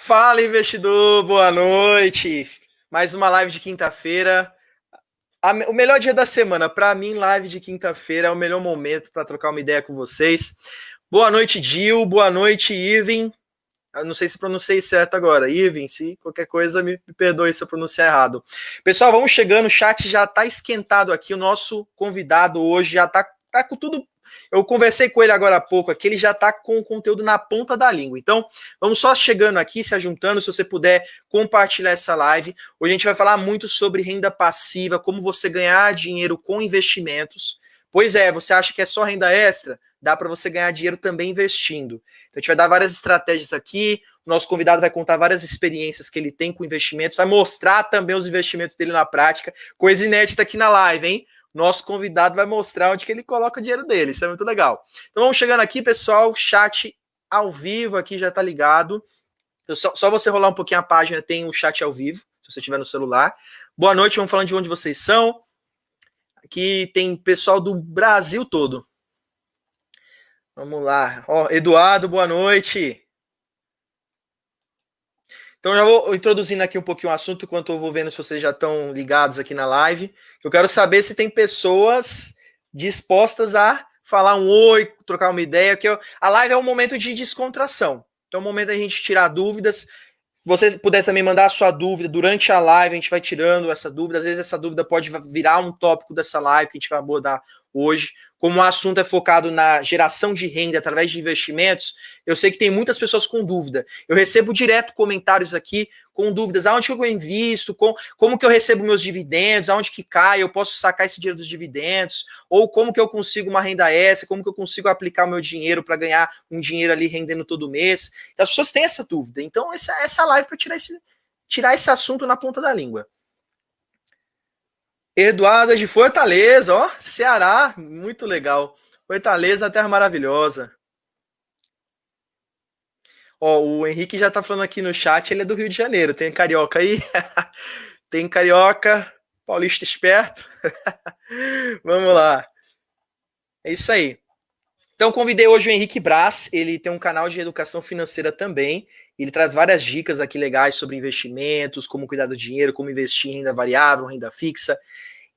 Fala, investidor, boa noite. Mais uma live de quinta-feira. O melhor dia da semana, para mim, live de quinta-feira é o melhor momento para trocar uma ideia com vocês. Boa noite, Gil. Boa noite, Ivan. Eu não sei se pronunciei certo agora. Ivan, se qualquer coisa, me perdoe se eu pronunciar errado. Pessoal, vamos chegando. O chat já está esquentado aqui. O nosso convidado hoje já está com tudo. Eu conversei com ele agora há pouco aqui, ele já está com o conteúdo na ponta da língua. Então, vamos só chegando aqui, se ajuntando, se você puder compartilhar essa live. Hoje a gente vai falar muito sobre renda passiva, como você ganhar dinheiro com investimentos. Pois é, você acha que é só renda extra? Dá para você ganhar dinheiro também investindo. Então, a gente vai dar várias estratégias aqui, o nosso convidado vai contar várias experiências que ele tem com investimentos, vai mostrar também os investimentos dele na prática, coisa inédita aqui na live, hein? Nosso convidado vai mostrar onde que ele coloca o dinheiro dele. Isso é muito legal. Então vamos chegando aqui, pessoal. Chat ao vivo aqui já tá ligado. Só você rolar um pouquinho a página, tem o chat ao vivo, se você estiver no celular. Boa noite, vamos falando de onde vocês são. Aqui tem pessoal do Brasil todo. Vamos lá. Ó, Eduardo, boa noite. Então já vou introduzindo aqui um pouquinho o assunto, enquanto eu vou vendo se vocês já estão ligados aqui na live. Eu quero saber se tem pessoas dispostas a falar um oi, trocar uma ideia, porque a live é um momento de descontração. Então é um momento da gente tirar dúvidas. Se você puder também mandar a sua dúvida durante a live, a gente vai tirando essa dúvida. Às vezes essa dúvida pode virar um tópico dessa live que a gente vai abordar hoje. Como o assunto é focado na geração de renda através de investimentos, eu sei que tem muitas pessoas com dúvida. Eu recebo direto comentários aqui com dúvidas. Aonde que eu invisto? Como que eu recebo meus dividendos? Aonde que cai? Eu posso sacar esse dinheiro dos dividendos? Ou como que eu consigo uma renda extra? Como que eu consigo aplicar o meu dinheiro para ganhar um dinheiro ali rendendo todo mês? Então, as pessoas têm essa dúvida. Então, essa live para tirar esse assunto na ponta da língua. Eduardo é de Fortaleza, ó, Ceará, muito legal. Fortaleza, terra maravilhosa. Ó, o Henrique já tá falando aqui no chat, ele é do Rio de Janeiro. Tem carioca aí? Tem carioca, paulista esperto. Vamos lá. É isso aí. Então, convidei hoje o Henrique Braz, ele tem um canal de educação financeira também. Ele traz várias dicas aqui legais sobre investimentos, como cuidar do dinheiro, como investir em renda variável, renda fixa.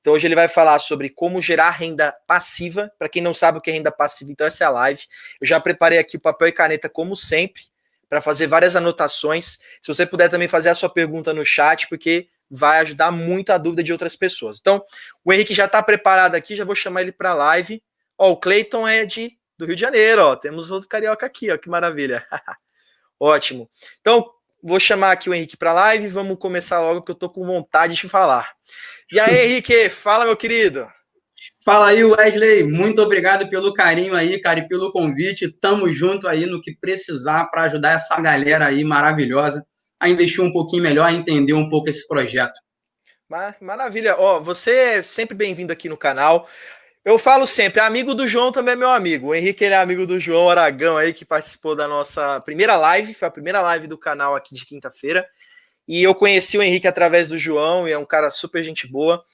Então hoje ele vai falar sobre como gerar renda passiva. Para quem não sabe o que é renda passiva, então essa é a live. Eu já preparei aqui o papel e caneta como sempre, para fazer várias anotações. Se você puder também fazer a sua pergunta no chat, porque vai ajudar muito a dúvida de outras pessoas. Então, o Henrique já está preparado aqui, já vou chamar ele para a live. Ó, o Cleiton é do Rio de Janeiro, ó. Temos outro carioca aqui, ó, que maravilha. Ótimo. Então, vou chamar aqui o Henrique para a live, vamos começar logo que eu tô com vontade de falar. E aí, Henrique, fala, meu querido. Fala aí, Wesley, muito obrigado pelo carinho aí, cara, e pelo convite. Tamo junto aí no que precisar para ajudar essa galera aí maravilhosa a investir um pouquinho melhor, a entender um pouco esse projeto. Maravilha. Ó, você é sempre bem-vindo aqui no canal. Eu falo sempre, amigo do João também é meu amigo. O Henrique, ele é amigo do João Aragão aí, que participou da nossa primeira live, foi a primeira live do canal aqui de quinta-feira. E eu conheci o Henrique através do João, e é um cara super gente boa.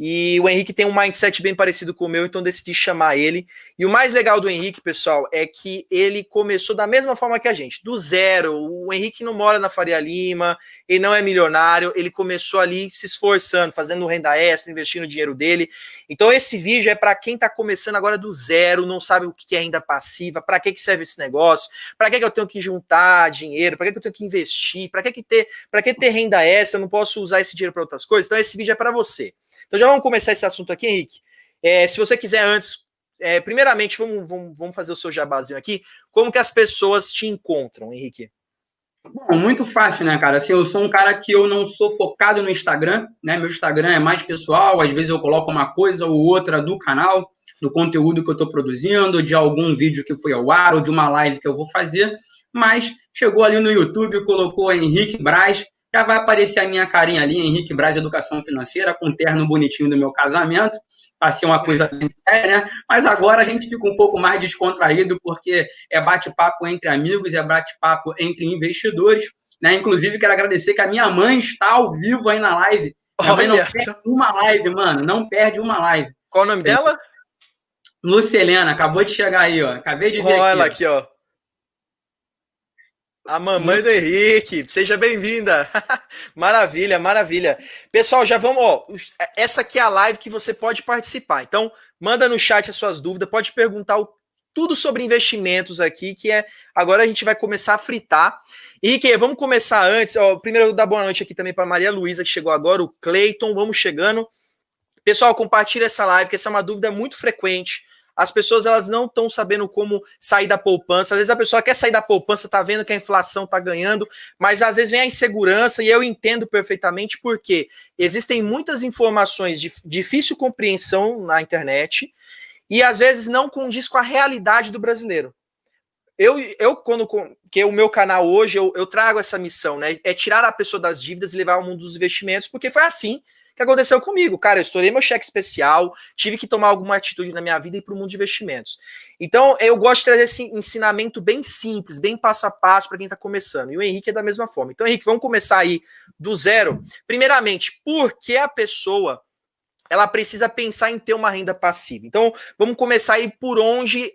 E o Henrique tem um mindset bem parecido com o meu, então decidi chamar ele. E o mais legal do Henrique, pessoal, é que ele começou da mesma forma que a gente, do zero. O Henrique não mora na Faria Lima, ele não é milionário, ele começou ali se esforçando, fazendo renda extra, investindo o dinheiro dele. Então esse vídeo é para quem está começando agora do zero, não sabe o que é renda passiva, para que serve esse negócio, para que eu tenho que juntar dinheiro, para que eu tenho que investir, para que ter renda extra, eu não posso usar esse dinheiro para outras coisas. Então esse vídeo é para você. Então já vamos começar esse assunto aqui, Henrique. Se você quiser antes, primeiramente, vamos fazer o seu jabazinho aqui. Como que as pessoas te encontram, Henrique? Bom, muito fácil, né, cara? Assim, eu sou um cara que eu não sou focado no Instagram, né? Meu Instagram é mais pessoal, às vezes eu coloco uma coisa ou outra do canal, do conteúdo que eu estou produzindo, de algum vídeo que foi ao ar ou de uma live que eu vou fazer, mas chegou ali no YouTube, colocou Henrique Braz, já vai aparecer a minha carinha ali, Henrique Braz Educação Financeira, com o terno bonitinho do meu casamento, vai ser uma coisa bem séria, né? Mas agora a gente fica um pouco mais descontraído, porque é bate-papo entre amigos, é bate-papo entre investidores, né? Inclusive, quero agradecer que a minha mãe está ao vivo aí na live. Minha mãe não perde uma live, mano, não perde uma live. Qual o nome dela? Lucelena, acabou de chegar aí, ó. Acabei de ver aqui. Olha aqui, ó. A mamãe do Henrique, seja bem-vinda. Maravilha, maravilha. Pessoal, já vamos, ó, essa aqui é a live que você pode participar. Então, manda no chat as suas dúvidas, pode perguntar tudo sobre investimentos aqui, agora a gente vai começar a fritar. Henrique, vamos começar antes, ó, primeiro eu vou dar boa noite aqui também para Maria Luísa, que chegou agora, o Cleiton, vamos chegando. Pessoal, compartilha essa live, que essa é uma dúvida muito frequente. As pessoas elas não estão sabendo como sair da poupança. Às vezes a pessoa quer sair da poupança, tá vendo que a inflação tá ganhando, mas às vezes vem a insegurança, e eu entendo perfeitamente porque existem muitas informações de difícil compreensão na internet e às vezes não condiz com a realidade do brasileiro. Que o meu canal hoje, eu trago essa missão, né? É tirar a pessoa das dívidas e levar ao mundo dos investimentos, porque foi assim que aconteceu comigo. Cara, eu estourei meu cheque especial, tive que tomar alguma atitude na minha vida e ir para o mundo de investimentos. Então, eu gosto de trazer esse ensinamento bem simples, bem passo a passo para quem está começando. E o Henrique é da mesma forma. Então, Henrique, vamos começar aí do zero. Primeiramente, por que a pessoa ela precisa pensar em ter uma renda passiva? Então, vamos começar aí por onde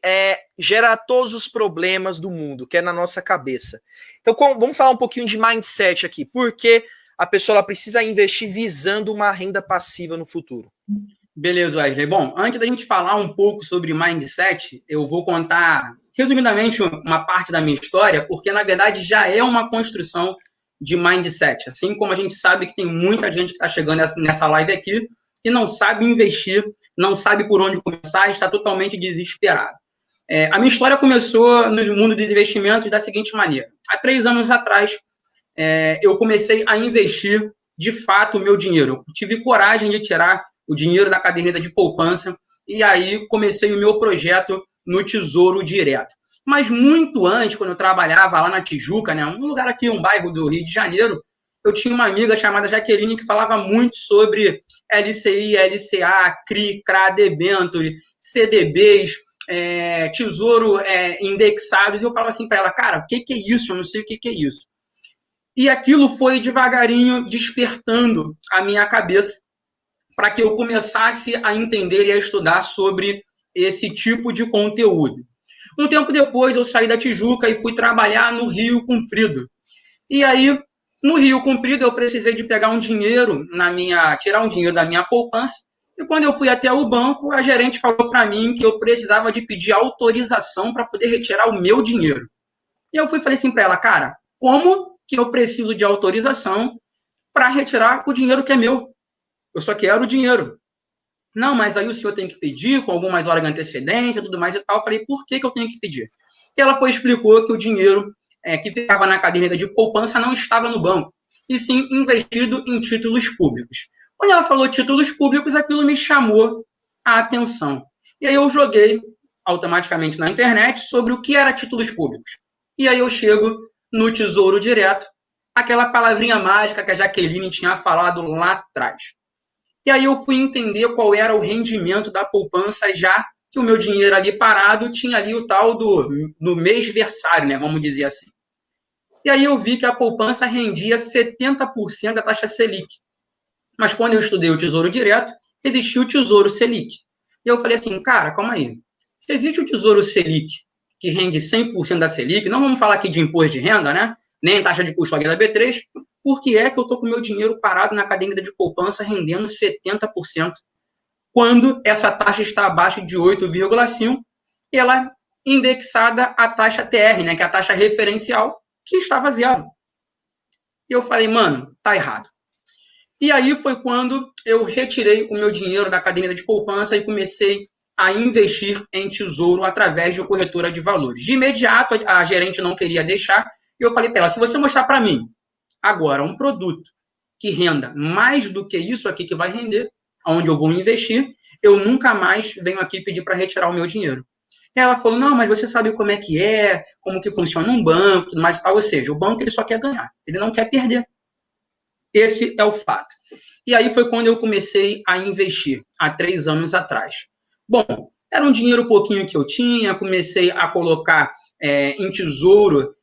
gera todos os problemas do mundo, que é na nossa cabeça. Então, vamos falar um pouquinho de mindset aqui. Por que a pessoa ela precisa investir visando uma renda passiva no futuro? Beleza, Wesley. Bom, antes da gente falar um pouco sobre mindset, eu vou contar, resumidamente, uma parte da minha história, porque, na verdade, já é uma construção de mindset. Assim como a gente sabe que tem muita gente que está chegando nessa live aqui e não sabe investir, não sabe por onde começar, está totalmente desesperado. A minha história começou no mundo dos investimentos da seguinte maneira. Há 3 anos atrás, eu comecei a investir, de fato, o meu dinheiro. Eu tive coragem de tirar o dinheiro da caderneta de poupança e aí comecei o meu projeto no Tesouro Direto. Mas muito antes, quando eu trabalhava lá na Tijuca, né, um lugar aqui, um bairro do Rio de Janeiro, eu tinha uma amiga chamada Jaqueline que falava muito sobre LCI, LCA, CRI, CRA, debênture, CDBs, tesouro indexados. E eu falava assim para ela, cara, o que é isso? Eu não sei o que é isso. E aquilo foi devagarinho despertando a minha cabeça para que eu começasse a entender e a estudar sobre esse tipo de conteúdo. Um tempo depois, eu saí da Tijuca e fui trabalhar no Rio Comprido. E aí, no Rio Comprido, eu precisei de pegar um dinheiro tirar um dinheiro da minha poupança. E quando eu fui até o banco, a gerente falou para mim que eu precisava de pedir autorização para poder retirar o meu dinheiro. E eu falei assim para ela, cara, como que eu preciso de autorização para retirar o dinheiro que é meu? Eu só quero o dinheiro. Não, mas aí o senhor tem que pedir com algumas horas de antecedência, tudo mais e tal. Eu falei, por que eu tenho que pedir? E ela explicou que o dinheiro que ficava na caderneta de poupança não estava no banco, e sim investido em títulos públicos. Quando ela falou títulos públicos, aquilo me chamou a atenção. E aí eu joguei automaticamente na internet sobre o que era títulos públicos. E aí eu chego no Tesouro Direto, aquela palavrinha mágica que a Jaqueline tinha falado lá atrás. E aí eu fui entender qual era o rendimento da poupança, já que o meu dinheiro ali parado tinha ali o tal do mêsversário, né? Vamos dizer assim. E aí eu vi que a poupança rendia 70% da taxa Selic. Mas quando eu estudei o Tesouro Direto, existia o Tesouro Selic. E eu falei assim, cara, calma aí. Se existe o Tesouro Selic, que rende 100% da Selic, não vamos falar aqui de imposto de renda, né? Nem taxa de custódia da B3, por que é que eu estou com o meu dinheiro parado na caderneta de poupança rendendo 70%, quando essa taxa está abaixo de 8,5% e ela indexada à taxa TR, né, que é a taxa referencial, que estava zero. E eu falei, mano, tá errado. E aí foi quando eu retirei o meu dinheiro da caderneta de poupança e comecei a investir em tesouro através de corretora de valores. De imediato, a gerente não queria deixar, e eu falei para ela, se você mostrar para mim agora um produto que renda mais do que isso aqui que vai render, onde eu vou investir, eu nunca mais venho aqui pedir para retirar o meu dinheiro. Ela falou, não, mas você sabe como como que funciona um banco, tudo mais e tal. Ou seja, o banco ele só quer ganhar, ele não quer perder. Esse é o fato. E aí foi quando eu comecei a investir, há 3 anos atrás. Bom, era um dinheiro pouquinho que eu tinha, comecei a colocar em tesouro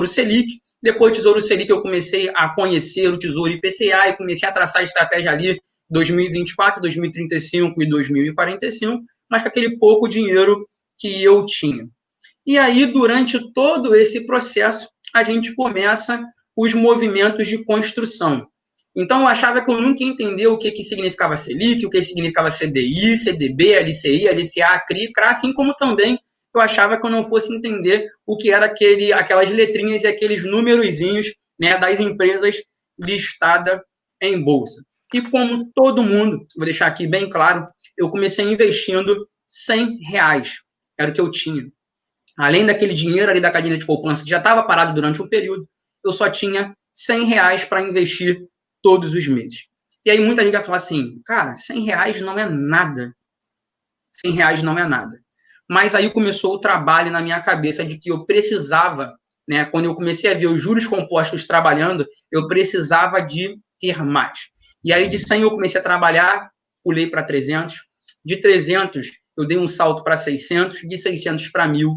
Selic. Depois do Tesouro Selic eu comecei a conhecer o Tesouro IPCA e comecei a traçar a estratégia ali 2024, 2035 e 2045, mas com aquele pouco dinheiro que eu tinha. E aí, durante todo esse processo, a gente começa os movimentos de construção. Então, eu achava que eu nunca ia entender o que significava Selic, o que significava CDI, CDB, LCI, LCA, CRI, CRA, assim como também eu achava que eu não fosse entender o que era aquelas letrinhas e aqueles númerozinhos, né, das empresas listadas em bolsa. E como todo mundo, vou deixar aqui bem claro, eu comecei investindo R$100. Era o que eu tinha. Além daquele dinheiro ali da caderneta de poupança que já estava parado durante um período, eu só tinha R$100 para investir todos os meses. E aí muita gente vai falar assim, cara, R$100 não é nada. R$100 não é nada. Mas aí começou o trabalho na minha cabeça de que eu precisava, né, quando eu comecei a ver os juros compostos trabalhando, eu precisava de ter mais. E aí de 100 eu comecei a trabalhar, pulei para 300. De 300 eu dei um salto para 600, de 600 para 1.000,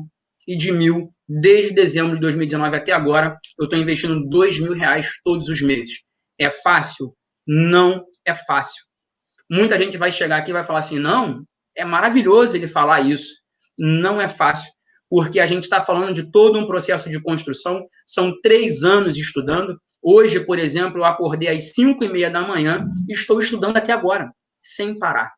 e de 1.000, desde dezembro de 2019 até agora, eu estou investindo R$2.000 todos os meses. É fácil? Não é fácil. Muita gente vai chegar aqui e vai falar assim, não, é maravilhoso ele falar isso. Não é fácil, porque a gente está falando de todo um processo de construção, são 3 anos estudando. Hoje, por exemplo, eu acordei às 5h30 da manhã e estou estudando até agora, sem parar.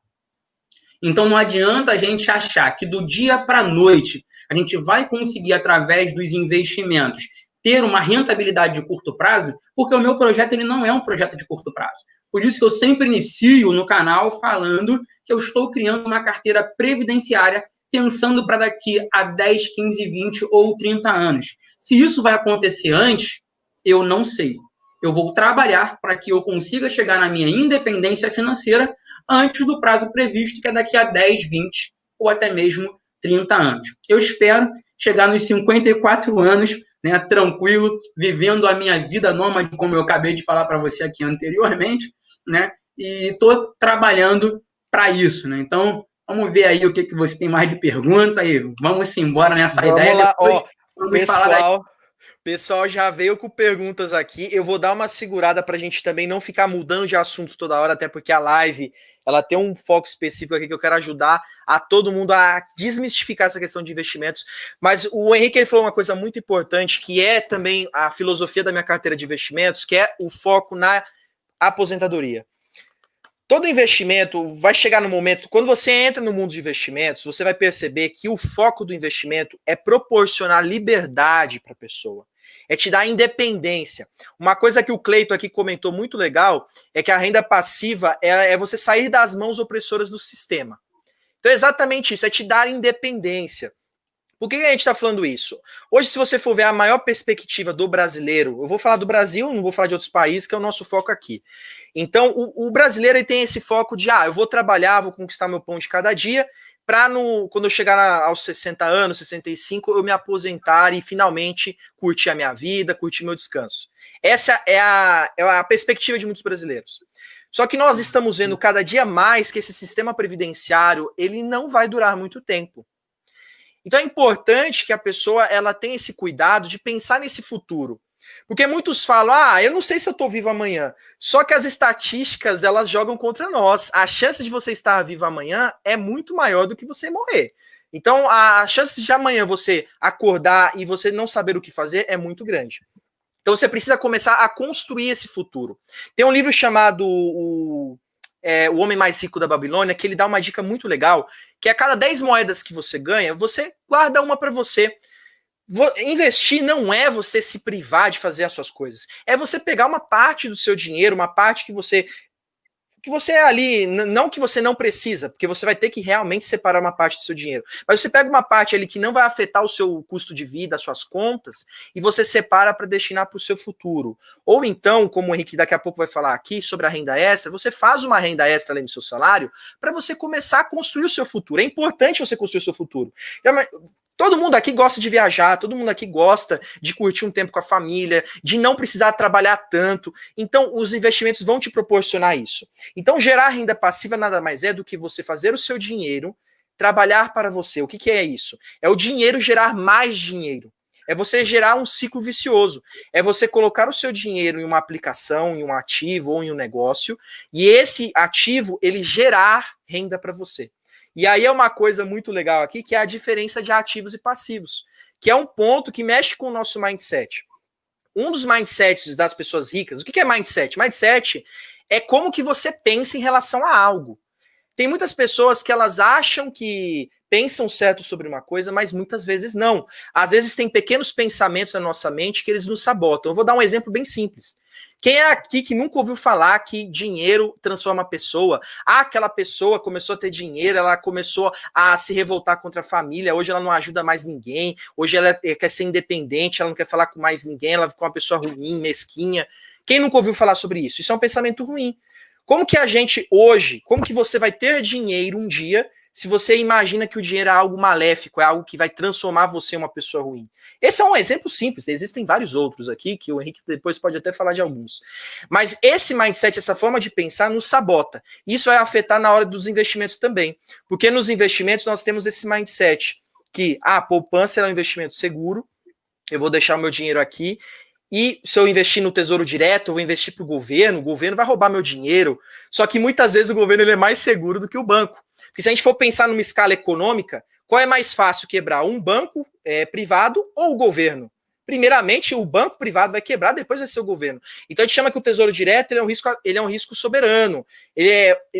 Então, não adianta a gente achar que do dia para a noite a gente vai conseguir, através dos investimentos, ter uma rentabilidade de curto prazo, porque o meu projeto ele não é um projeto de curto prazo. Por isso que eu sempre inicio no canal falando que eu estou criando uma carteira previdenciária pensando para daqui a 10, 15, 20 ou 30 anos. Se isso vai acontecer antes, eu não sei. Eu vou trabalhar para que eu consiga chegar na minha independência financeira antes do prazo previsto, que é daqui a 10, 20 ou até mesmo 30 anos. Eu espero chegar nos 54 anos, né, tranquilo, vivendo a minha vida nômade, como eu acabei de falar para você aqui anteriormente, né, e estou trabalhando para isso, né? Então, vamos ver aí o que você tem mais de pergunta e vamos embora nessa ideia. Vamos lá, depois, ó, pessoal já veio com perguntas aqui. Eu vou dar uma segurada para a gente também não ficar mudando de assunto toda hora, até porque a live ela tem um foco específico aqui que eu quero ajudar a todo mundo a desmistificar essa questão de investimentos. Mas o Henrique ele falou uma coisa muito importante, que é também a filosofia da minha carteira de investimentos, que é o foco na aposentadoria. Todo investimento vai chegar no momento, quando você entra no mundo de investimentos, você vai perceber que o foco do investimento é proporcionar liberdade para a pessoa, é te dar independência. Uma coisa que o Cleiton aqui comentou muito legal é que a renda passiva é você sair das mãos opressoras do sistema. Então é exatamente isso, é te dar independência. Por que a gente está falando isso? Hoje, se você for ver a maior perspectiva do brasileiro, eu vou falar do Brasil, não vou falar de outros países, que é o nosso foco aqui. Então, o brasileiro ele tem esse foco de, eu vou trabalhar, vou conquistar meu pão de cada dia, para quando eu chegar aos 60 anos, 65, eu me aposentar e finalmente curtir a minha vida, curtir meu descanso. Essa é a perspectiva de muitos brasileiros. Só que nós estamos vendo cada dia mais que esse sistema previdenciário ele não vai durar muito tempo. Então é importante que a pessoa ela tenha esse cuidado de pensar nesse futuro. Porque muitos falam, eu não sei se eu estou vivo amanhã. Só que as estatísticas, elas jogam contra nós. A chance de você estar vivo amanhã é muito maior do que você morrer. Então, a chance de amanhã você acordar e você não saber o que fazer é muito grande. Então, você precisa começar a construir esse futuro. Tem um livro chamado O Homem Mais Rico da Babilônia, que ele dá uma dica muito legal, que a cada 10 moedas que você ganha, você guarda uma para você. Investir não é você se privar de fazer as suas coisas. É você pegar uma parte do seu dinheiro, uma parte que você é ali, não que você não precisa, porque você vai ter que realmente separar uma parte do seu dinheiro. Mas você pega uma parte ali que não vai afetar o seu custo de vida, as suas contas, e você separa para destinar para o seu futuro. Ou então, como o Henrique daqui a pouco vai falar aqui sobre a renda extra, você faz uma renda extra além do seu salário para você começar a construir o seu futuro. É importante você construir o seu futuro. Todo mundo aqui gosta de viajar, todo mundo aqui gosta de curtir um tempo com a família, de não precisar trabalhar tanto. Então, os investimentos vão te proporcionar isso. Então, gerar renda passiva nada mais é do que você fazer o seu dinheiro trabalhar para você. O que é isso? É o dinheiro gerar mais dinheiro. É você gerar um ciclo vicioso. É você colocar o seu dinheiro em uma aplicação, em um ativo ou em um negócio, e esse ativo, ele gerar renda para você. E aí é uma coisa muito legal aqui, que é a diferença de ativos e passivos. que é um ponto que mexe com o nosso mindset. Um dos mindsets das pessoas ricas, o que é mindset? Mindset é como que você pensa em relação a algo. Tem muitas pessoas que elas acham que pensam certo sobre uma coisa, mas muitas vezes não. Às vezes tem pequenos pensamentos na nossa mente que eles nos sabotam. Eu vou dar um exemplo bem simples. Quem é aqui que nunca ouviu falar que dinheiro transforma a pessoa? Ah, aquela pessoa começou a ter dinheiro, ela começou a se revoltar contra a família, hoje ela não ajuda mais ninguém, hoje ela quer ser independente, ela não quer falar com mais ninguém, ela ficou uma pessoa ruim, mesquinha. Quem nunca ouviu falar sobre isso? Isso é um pensamento ruim. Como que a gente hoje, como que você vai ter dinheiro um dia se você imagina que o dinheiro é algo maléfico, é algo que vai transformar você em uma pessoa ruim? Esse é um exemplo simples, existem vários outros aqui, que o Henrique depois pode até falar de alguns. Mas esse mindset, essa forma de pensar, nos sabota. Isso vai afetar na hora dos investimentos também. Porque nos investimentos nós temos esse mindset que a poupança é um investimento seguro, eu vou deixar o meu dinheiro aqui, e se eu investir no Tesouro Direto, eu vou investir para o governo vai roubar meu dinheiro. Só que muitas vezes o governo ele é mais seguro do que o banco. Porque se a gente for pensar numa escala econômica, qual é mais fácil quebrar, um banco privado ou o governo? Primeiramente, o banco privado vai quebrar, depois vai ser o governo. Então a gente chama que o Tesouro Direto ele é um risco soberano.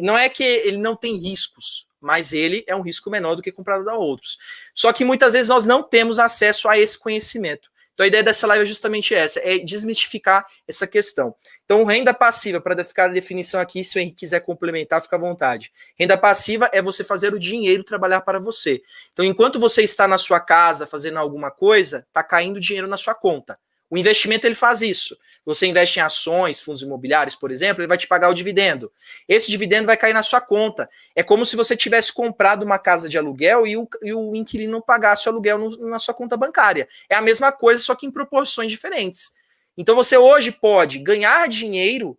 Não é que ele não tem riscos, mas ele é um risco menor do que comprado a outros. Só que muitas vezes nós não temos acesso a esse conhecimento. Então a ideia dessa live é justamente essa, é desmistificar essa questão. Então renda passiva, para ficar a definição aqui, se o Henrique quiser complementar, fica à vontade. Renda passiva é você fazer o dinheiro trabalhar para você. Então enquanto você está na sua casa fazendo alguma coisa, está caindo dinheiro na sua conta. O investimento ele faz isso. Você investe em ações, fundos imobiliários, por exemplo, ele vai te pagar o dividendo. Esse dividendo vai cair na sua conta. É como se você tivesse comprado uma casa de aluguel e o inquilino não pagasse o aluguel na sua conta bancária. É a mesma coisa, só que em proporções diferentes. Então você hoje pode ganhar dinheiro,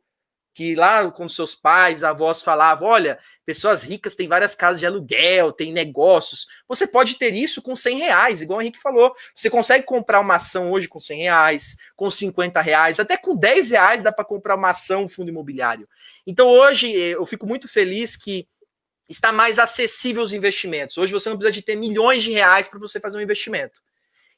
que lá com seus pais, avós falavam, olha, pessoas ricas têm várias casas de aluguel, tem negócios. Você pode ter isso com R$100, igual o Henrique falou. Você consegue comprar uma ação hoje com R$100, com R$50, até com R$10 dá para comprar uma ação, um fundo imobiliário. Então hoje eu fico muito feliz que está mais acessível os investimentos. Hoje você não precisa de ter milhões de reais para você fazer um investimento.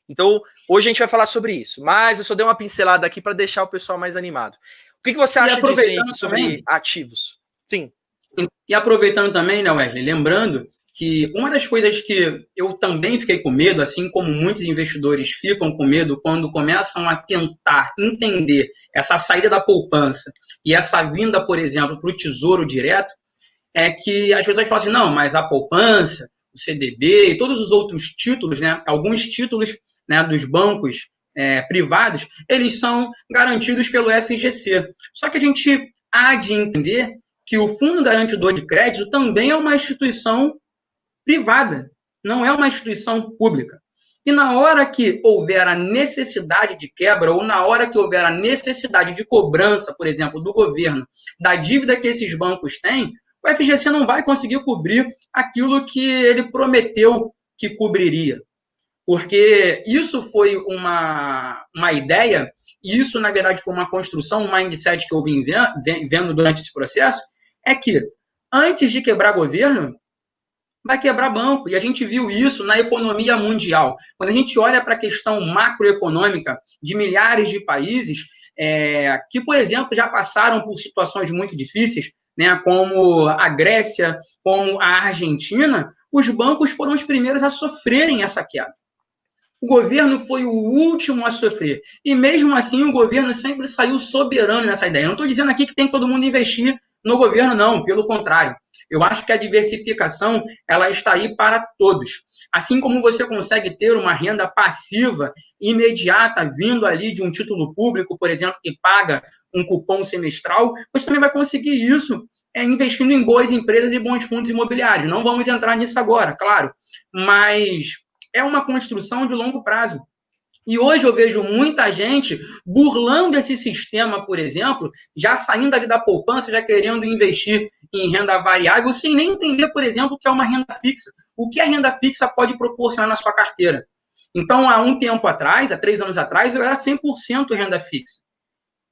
Então hoje a gente vai falar sobre isso, mas eu só dei uma pincelada aqui para deixar o pessoal mais animado. O que você acha disso aí, sobre também, ativos? Sim. E aproveitando também, né, Wesley, lembrando que uma das coisas que eu também fiquei com medo, assim como muitos investidores ficam com medo quando começam a tentar entender essa saída da poupança e essa vinda, por exemplo, para o Tesouro Direto, é que as pessoas falam assim, não, mas a poupança, o CDB e todos os outros títulos, né, alguns títulos, né, dos bancos privados, eles são garantidos pelo FGC. Só que a gente há de entender que o Fundo Garantidor de Crédito também é uma instituição privada, não é uma instituição pública. E na hora que houver a necessidade de quebra, ou na hora que houver a necessidade de cobrança, por exemplo, do governo, da dívida que esses bancos têm, o FGC não vai conseguir cobrir aquilo que ele prometeu que cobriria. Porque isso foi uma ideia, e isso, na verdade, foi uma construção, um mindset que eu vim vendo durante esse processo, é que antes de quebrar governo, vai quebrar banco. E a gente viu isso na economia mundial. Quando a gente olha para a questão macroeconômica de milhares de países, que, por exemplo, já passaram por situações muito difíceis, né, como a Grécia, como a Argentina, os bancos foram os primeiros a sofrerem essa queda. O governo foi o último a sofrer. E mesmo assim, o governo sempre saiu soberano nessa ideia. Eu não estou dizendo aqui que tem que todo mundo investir no governo, não. Pelo contrário. Eu acho que a diversificação ela está aí para todos. Assim como você consegue ter uma renda passiva imediata vindo ali de um título público, por exemplo, que paga um cupom semestral, você também vai conseguir isso investindo em boas empresas e bons fundos imobiliários. Não vamos entrar nisso agora, claro. Mas é uma construção de longo prazo. E hoje eu vejo muita gente burlando esse sistema, por exemplo, já saindo ali da poupança, já querendo investir em renda variável, sem nem entender, por exemplo, o que é uma renda fixa. O que a renda fixa pode proporcionar na sua carteira. Então, há um tempo atrás, há 3 anos atrás, eu era 100% renda fixa.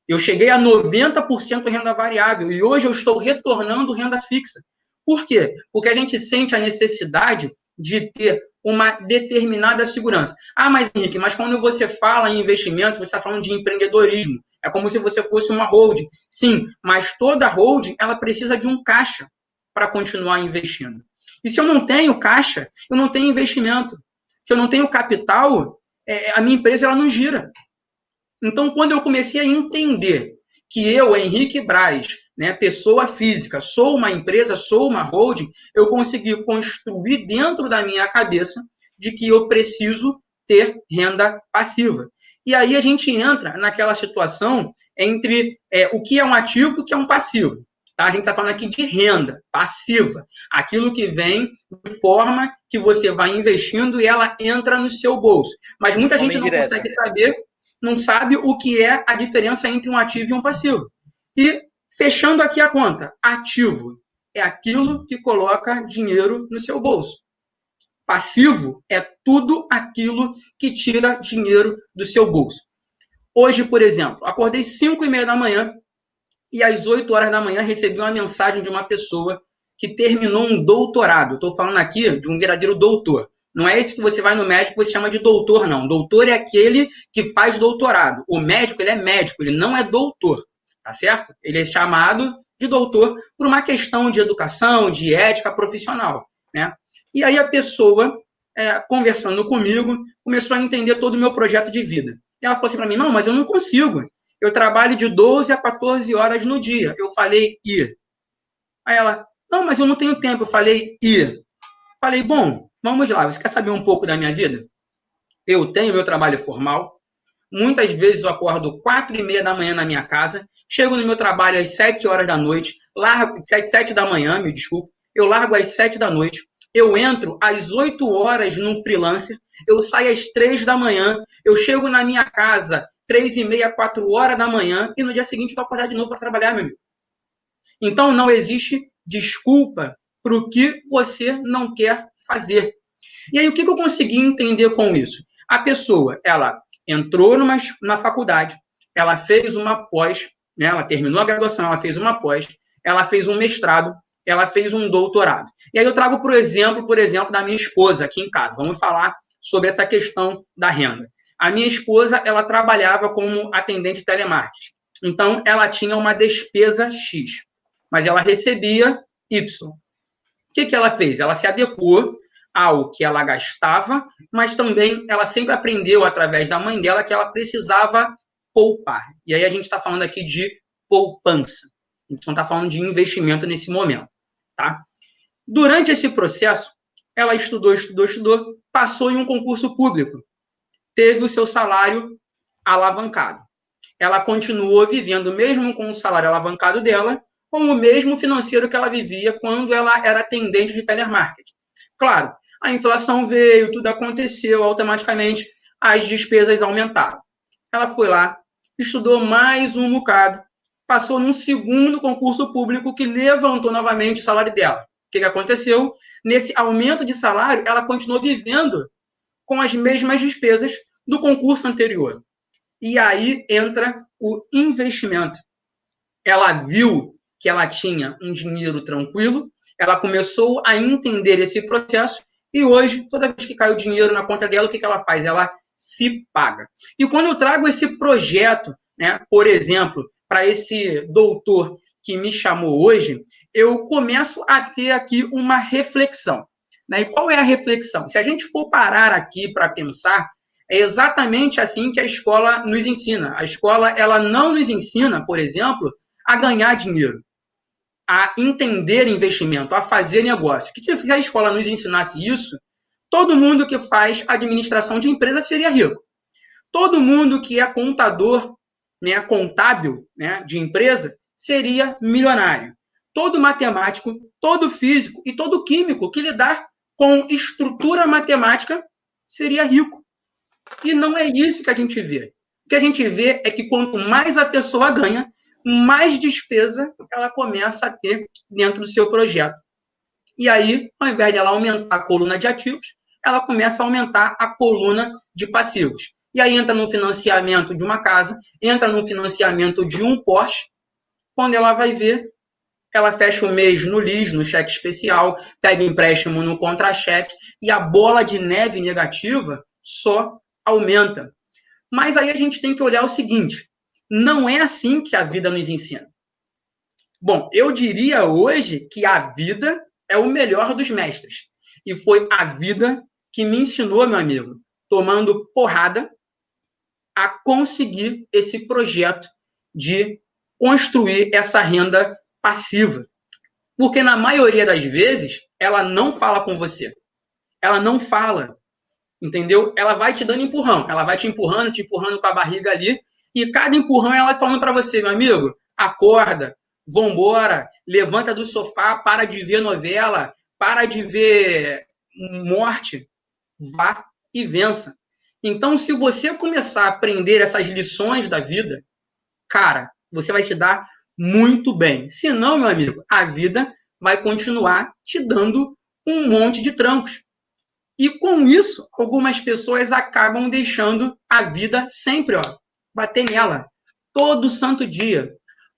Eu cheguei a 90% renda variável e hoje eu estou retornando renda fixa. Por quê? Porque a gente sente a necessidade de ter uma determinada segurança. Ah, mas Henrique, mas quando você fala em investimento, você está falando de empreendedorismo. É como se você fosse uma holding. Sim, mas toda holding ela precisa de um caixa para continuar investindo. E se eu não tenho caixa, eu não tenho investimento. Se eu não tenho capital, a minha empresa ela não gira. Então, quando eu comecei a entender que eu, Henrique Braz, né, pessoa física, sou uma empresa, sou uma holding, eu consegui construir dentro da minha cabeça de que eu preciso ter renda passiva. E aí a gente entra naquela situação entre o que é um ativo e o que é um passivo. Tá? A gente está falando aqui de renda passiva, aquilo que vem de forma que você vai investindo e ela entra no seu bolso. Mas muita gente não consegue saber, não sabe o que é a diferença entre um ativo e um passivo. E, fechando aqui a conta, ativo é aquilo que coloca dinheiro no seu bolso. Passivo é tudo aquilo que tira dinheiro do seu bolso. Hoje, por exemplo, acordei 5h30 da manhã e às 8 horas da manhã recebi uma mensagem de uma pessoa que terminou um doutorado. Estou falando aqui de um verdadeiro doutor. Não é esse que você vai no médico e você chama de doutor, não. Doutor é aquele que faz doutorado. O médico, ele é médico, ele não é doutor, tá certo? Ele é chamado de doutor por uma questão de educação, de ética profissional, né? E aí a pessoa, conversando comigo, começou a entender todo o meu projeto de vida. E ela falou assim para mim, não, mas eu não consigo. Eu trabalho de 12 a 14 horas no dia. Eu falei, e? Aí ela, não, mas eu não tenho tempo. Eu falei, e? Falei, bom, vamos lá, você quer saber um pouco da minha vida? Eu tenho meu trabalho formal. Muitas vezes eu acordo 4h30 da manhã na minha casa, chego no meu trabalho às 7 horas da noite, largo 7 da manhã, me desculpe, eu largo às 7 da noite, eu entro às 8 horas num freelancer, eu saio às 3 da manhã, eu chego na minha casa 3h30, 4 horas da manhã, e no dia seguinte eu vou acordar de novo para trabalhar, meu amigo. Então não existe desculpa para o que você não quer fazer. E aí o que eu consegui entender com isso? A pessoa, ela entrou na faculdade, ela fez uma pós, né? Ela terminou a graduação, ela fez uma pós, ela fez um mestrado, ela fez um doutorado. E aí eu trago, por exemplo, da minha esposa aqui em casa. Vamos falar sobre essa questão da renda. A minha esposa, ela trabalhava como atendente de telemarketing. Então, ela tinha uma despesa X, mas ela recebia Y. O que ela fez? Ela se adequou ao que ela gastava, mas também ela sempre aprendeu, através da mãe dela, que ela precisava poupar. E aí a gente está falando aqui de poupança. A gente não está falando de investimento nesse momento. Tá? Durante esse processo, ela estudou, passou em um concurso público, teve o seu salário alavancado. Ela continuou vivendo, mesmo com o salário alavancado dela, com o mesmo financeiro que ela vivia quando ela era atendente de telemarketing. Claro, a inflação veio, tudo aconteceu, automaticamente as despesas aumentaram. Ela foi lá, estudou mais um bocado, passou num segundo concurso público que levantou novamente o salário dela. O que aconteceu? Nesse aumento de salário, ela continuou vivendo com as mesmas despesas do concurso anterior. E aí entra o investimento. Ela viu que ela tinha um dinheiro tranquilo, ela começou a entender esse processo e hoje, toda vez que cai o dinheiro na conta dela, o que ela faz? Ela se paga. E quando eu trago esse projeto, né, por exemplo, para esse doutor que me chamou hoje, eu começo a ter aqui uma reflexão. Né? E qual é a reflexão? Se a gente for parar aqui para pensar, é exatamente assim que a escola nos ensina. A escola, ela não nos ensina, por exemplo, a ganhar dinheiro, a entender investimento, a fazer negócio. Que se a escola nos ensinasse isso, todo mundo que faz administração de empresa seria rico. Todo mundo que é contador, né, contábil, né, de empresa, seria milionário. Todo matemático, todo físico e todo químico que lidar com estrutura matemática seria rico. E não é isso que a gente vê. O que a gente vê é que quanto mais a pessoa ganha, mais despesa ela começa a ter dentro do seu projeto. E aí, ao invés de ela aumentar a coluna de ativos, ela começa a aumentar a coluna de passivos. E aí entra no financiamento de uma casa, entra no financiamento de um Porsche, quando ela vai ver, ela fecha o mês no LIS, no cheque especial, pega empréstimo no contra-cheque e a bola de neve negativa só aumenta. Mas aí a gente tem que olhar o seguinte, não é assim que a vida nos ensina. Bom, eu diria hoje que a vida é o melhor dos mestres. E foi a vida que me ensinou, meu amigo, tomando porrada, a conseguir esse projeto de construir essa renda passiva. Porque na maioria das vezes, ela não fala com você. Ela não fala, entendeu? Ela vai te dando empurrão. Ela vai te empurrando com a barriga ali. E cada empurrão ela falando para você, meu amigo, acorda, vambora, levanta do sofá, para de ver novela, para de ver morte, vá e vença. Então, se você começar a aprender essas lições da vida, cara, você vai se dar muito bem. Se não, meu amigo, a vida vai continuar te dando um monte de trancos. E com isso, algumas pessoas acabam deixando a vida sempre, ó, bater nela, todo santo dia.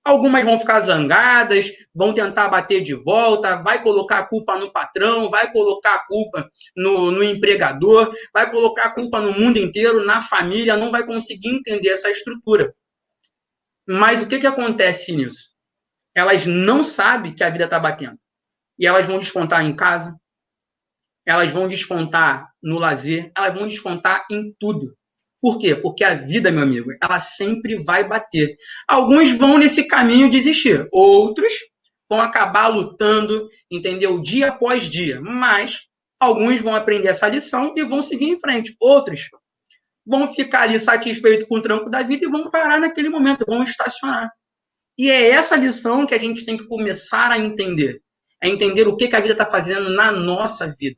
Algumas vão ficar zangadas, vão tentar bater de volta, vai colocar a culpa no patrão, vai colocar a culpa no empregador, vai colocar a culpa no mundo inteiro, na família, não vai conseguir entender essa estrutura. Mas o que acontece nisso? Elas não sabem que a vida está batendo. E elas vão descontar em casa, elas vão descontar no lazer, elas vão descontar em tudo. Por quê? Porque a vida, meu amigo, ela sempre vai bater. Alguns vão nesse caminho desistir, outros vão acabar lutando, entendeu? Dia após dia. Mas alguns vão aprender essa lição e vão seguir em frente. Outros vão ficar ali satisfeitos com o tranco da vida e vão parar naquele momento, vão estacionar. E é essa lição que a gente tem que começar a entender. É entender o que a vida está fazendo na nossa vida.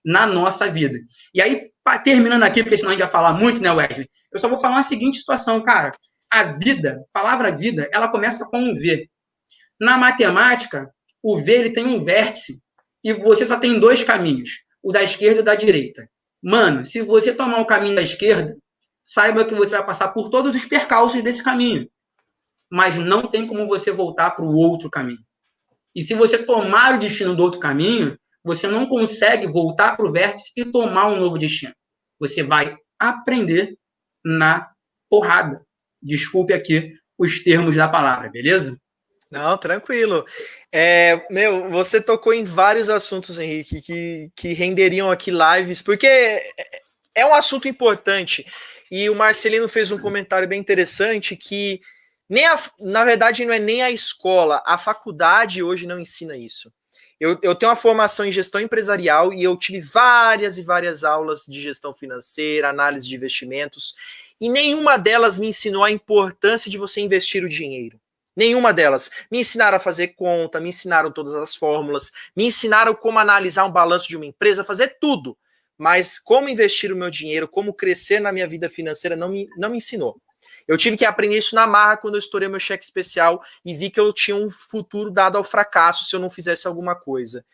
Na nossa vida. E aí, terminando aqui, porque senão a gente vai falar muito, né, Wesley? Eu só vou falar uma seguinte situação, cara. A vida, a palavra vida, ela começa com um V. Na matemática, o V ele tem um vértice e você só tem dois caminhos, o da esquerda e o da direita. Mano, se você tomar o caminho da esquerda, saiba que você vai passar por todos os percalços desse caminho. Mas não tem como você voltar para o outro caminho. E se você tomar o destino do outro caminho, você não consegue voltar para o vértice e tomar um novo destino. Você vai aprender na porrada. Desculpe aqui os termos da palavra, beleza? Não, tranquilo. Você tocou em vários assuntos, Henrique, que renderiam aqui lives, porque é um assunto importante. E o Marcelino fez um comentário bem interessante que, na verdade, não é nem a escola, a faculdade hoje não ensina isso. Eu tenho uma formação em gestão empresarial e eu tive várias e várias aulas de gestão financeira, análise de investimentos, e nenhuma delas me ensinou a importância de você investir o dinheiro. Nenhuma delas. Me ensinaram a fazer conta, me ensinaram todas as fórmulas, me ensinaram como analisar um balanço de uma empresa, fazer tudo. Mas como investir o meu dinheiro, como crescer na minha vida financeira, não me ensinou. Eu tive que aprender isso na marra quando eu estourei meu cheque especial e vi que eu tinha um futuro dado ao fracasso se eu não fizesse alguma coisa.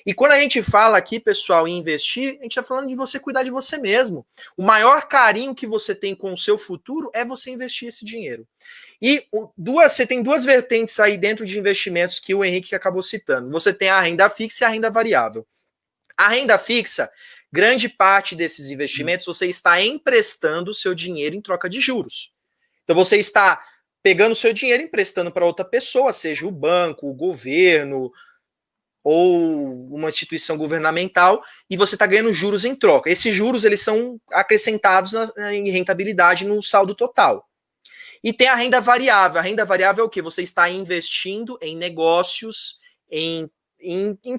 E quando a gente fala aqui, pessoal, em investir, a gente está falando de você cuidar de você mesmo. O maior carinho que você tem com o seu futuro é você investir esse dinheiro. E você tem duas vertentes aí dentro de investimentos que o Henrique acabou citando. Você tem a renda fixa e a renda variável. A renda fixa, grande parte desses investimentos, você está emprestando o seu dinheiro em troca de juros. Então você está pegando o seu dinheiro e emprestando para outra pessoa, seja o banco, o governo ou uma instituição governamental, e você está ganhando juros em troca. Esses juros eles são acrescentados em rentabilidade no saldo total. E tem a renda variável. A renda variável é o quê? Você está investindo em negócios, em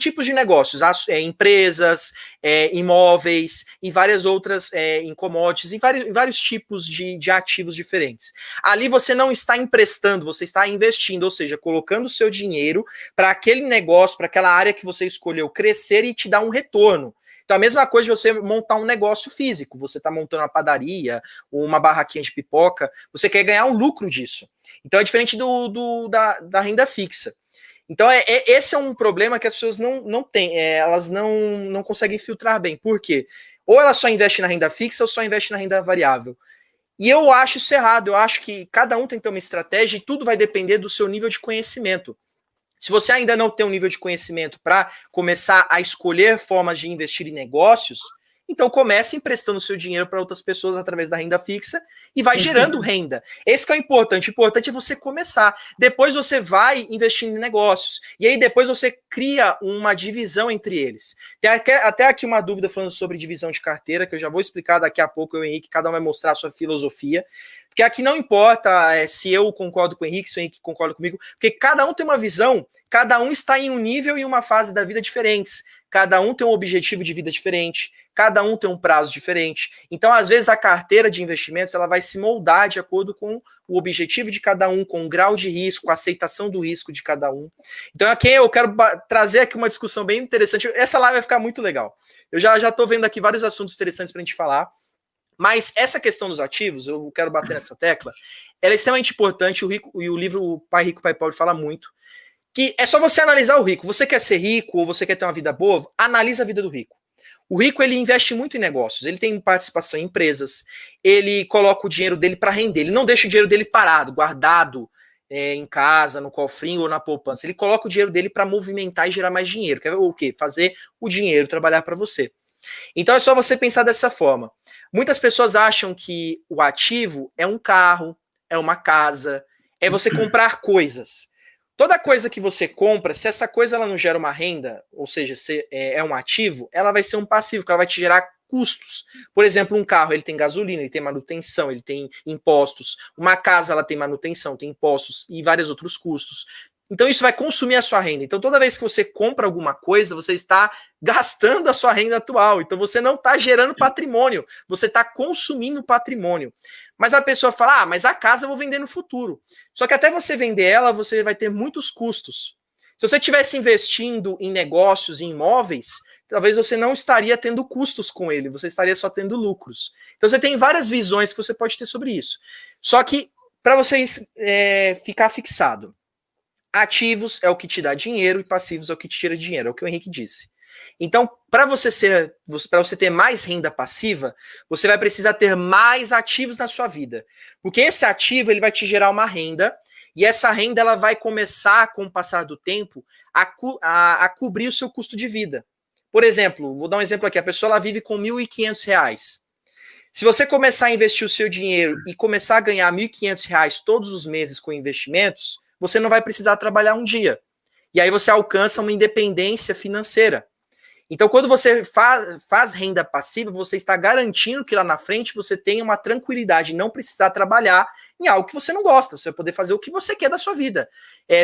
tipos de negócios, empresas, imóveis e várias outras, em commodities, em vários tipos de ativos diferentes. Ali você não está emprestando, você está investindo, ou seja, colocando o seu dinheiro para aquele negócio, para aquela área que você escolheu crescer e te dar um retorno. Então a mesma coisa de você montar um negócio físico, você está montando uma padaria, uma barraquinha de pipoca, você quer ganhar um lucro disso. Então é diferente da renda fixa. Então, esse é um problema que as pessoas não têm, elas não conseguem filtrar bem. Por quê? Ou ela só investe na renda fixa ou só investe na renda variável. E eu acho isso errado, eu acho que cada um tem que ter uma estratégia e tudo vai depender do seu nível de conhecimento. Se você ainda não tem um nível de conhecimento para começar a escolher formas de investir em negócios, então comece emprestando seu dinheiro para outras pessoas através da renda fixa e vai gerando renda. Esse que é o importante. O importante é você começar. Depois você vai investindo em negócios. E aí depois você cria uma divisão entre eles. Tem até aqui uma dúvida falando sobre divisão de carteira, que eu já vou explicar daqui a pouco, eu e o Henrique, cada um vai mostrar a sua filosofia. Porque aqui não importa se eu concordo com o Henrique, se o Henrique concorda comigo, porque cada um tem uma visão, cada um está em um nível e uma fase da vida diferentes. Cada um tem um objetivo de vida diferente, cada um tem um prazo diferente. Então, às vezes, a carteira de investimentos ela vai se moldar de acordo com o objetivo de cada um, com o grau de risco, a aceitação do risco de cada um. Então, aqui eu quero trazer aqui uma discussão bem interessante. Essa live vai ficar muito legal. Eu já estou vendo aqui vários assuntos interessantes para a gente falar. Mas essa questão dos ativos, eu quero bater nessa tecla, ela é extremamente importante. O livro O Pai Rico, Pai Pobre fala muito. Que é só você analisar o rico. Você quer ser rico ou você quer ter uma vida boa? Analisa a vida do rico. O rico, ele investe muito em negócios, ele tem participação em empresas, ele coloca o dinheiro dele para render, ele não deixa o dinheiro dele parado, guardado em casa, no cofrinho ou na poupança. Ele coloca o dinheiro dele para movimentar e gerar mais dinheiro. Quer ver o quê? Fazer o dinheiro trabalhar para você. Então é só você pensar dessa forma. Muitas pessoas acham que o ativo é um carro, é uma casa, é você comprar coisas. Toda coisa que você compra, se essa coisa ela não gera uma renda, ou seja, se é um ativo, ela vai ser um passivo, que ela vai te gerar custos. Por exemplo, um carro, ele tem gasolina, ele tem manutenção, ele tem impostos. Uma casa, ela tem manutenção, tem impostos e vários outros custos. Então isso vai consumir a sua renda. Então toda vez que você compra alguma coisa, você está gastando a sua renda atual. Então você não está gerando patrimônio, você está consumindo patrimônio. Mas a pessoa fala, mas a casa eu vou vender no futuro. Só que até você vender ela, você vai ter muitos custos. Se você estivesse investindo em negócios, em imóveis, talvez você não estaria tendo custos com ele, você estaria só tendo lucros. Então você tem várias visões que você pode ter sobre isso. Só que para você ficar fixado, ativos é o que te dá dinheiro e passivos é o que te tira dinheiro, é o que o Henrique disse. Então, para você ter mais renda passiva, você vai precisar ter mais ativos na sua vida. Porque esse ativo ele vai te gerar uma renda, e essa renda ela vai começar, com o passar do tempo, a cobrir o seu custo de vida. Por exemplo, vou dar um exemplo aqui, a pessoa ela vive com R$ 1.500. Se você começar a investir o seu dinheiro e começar a ganhar R$ 1.500 todos os meses com investimentos, você não vai precisar trabalhar um dia. E aí você alcança uma independência financeira. Então, quando você faz renda passiva, você está garantindo que lá na frente você tenha uma tranquilidade, não precisar trabalhar em algo que você não gosta. Você vai poder fazer o que você quer da sua vida.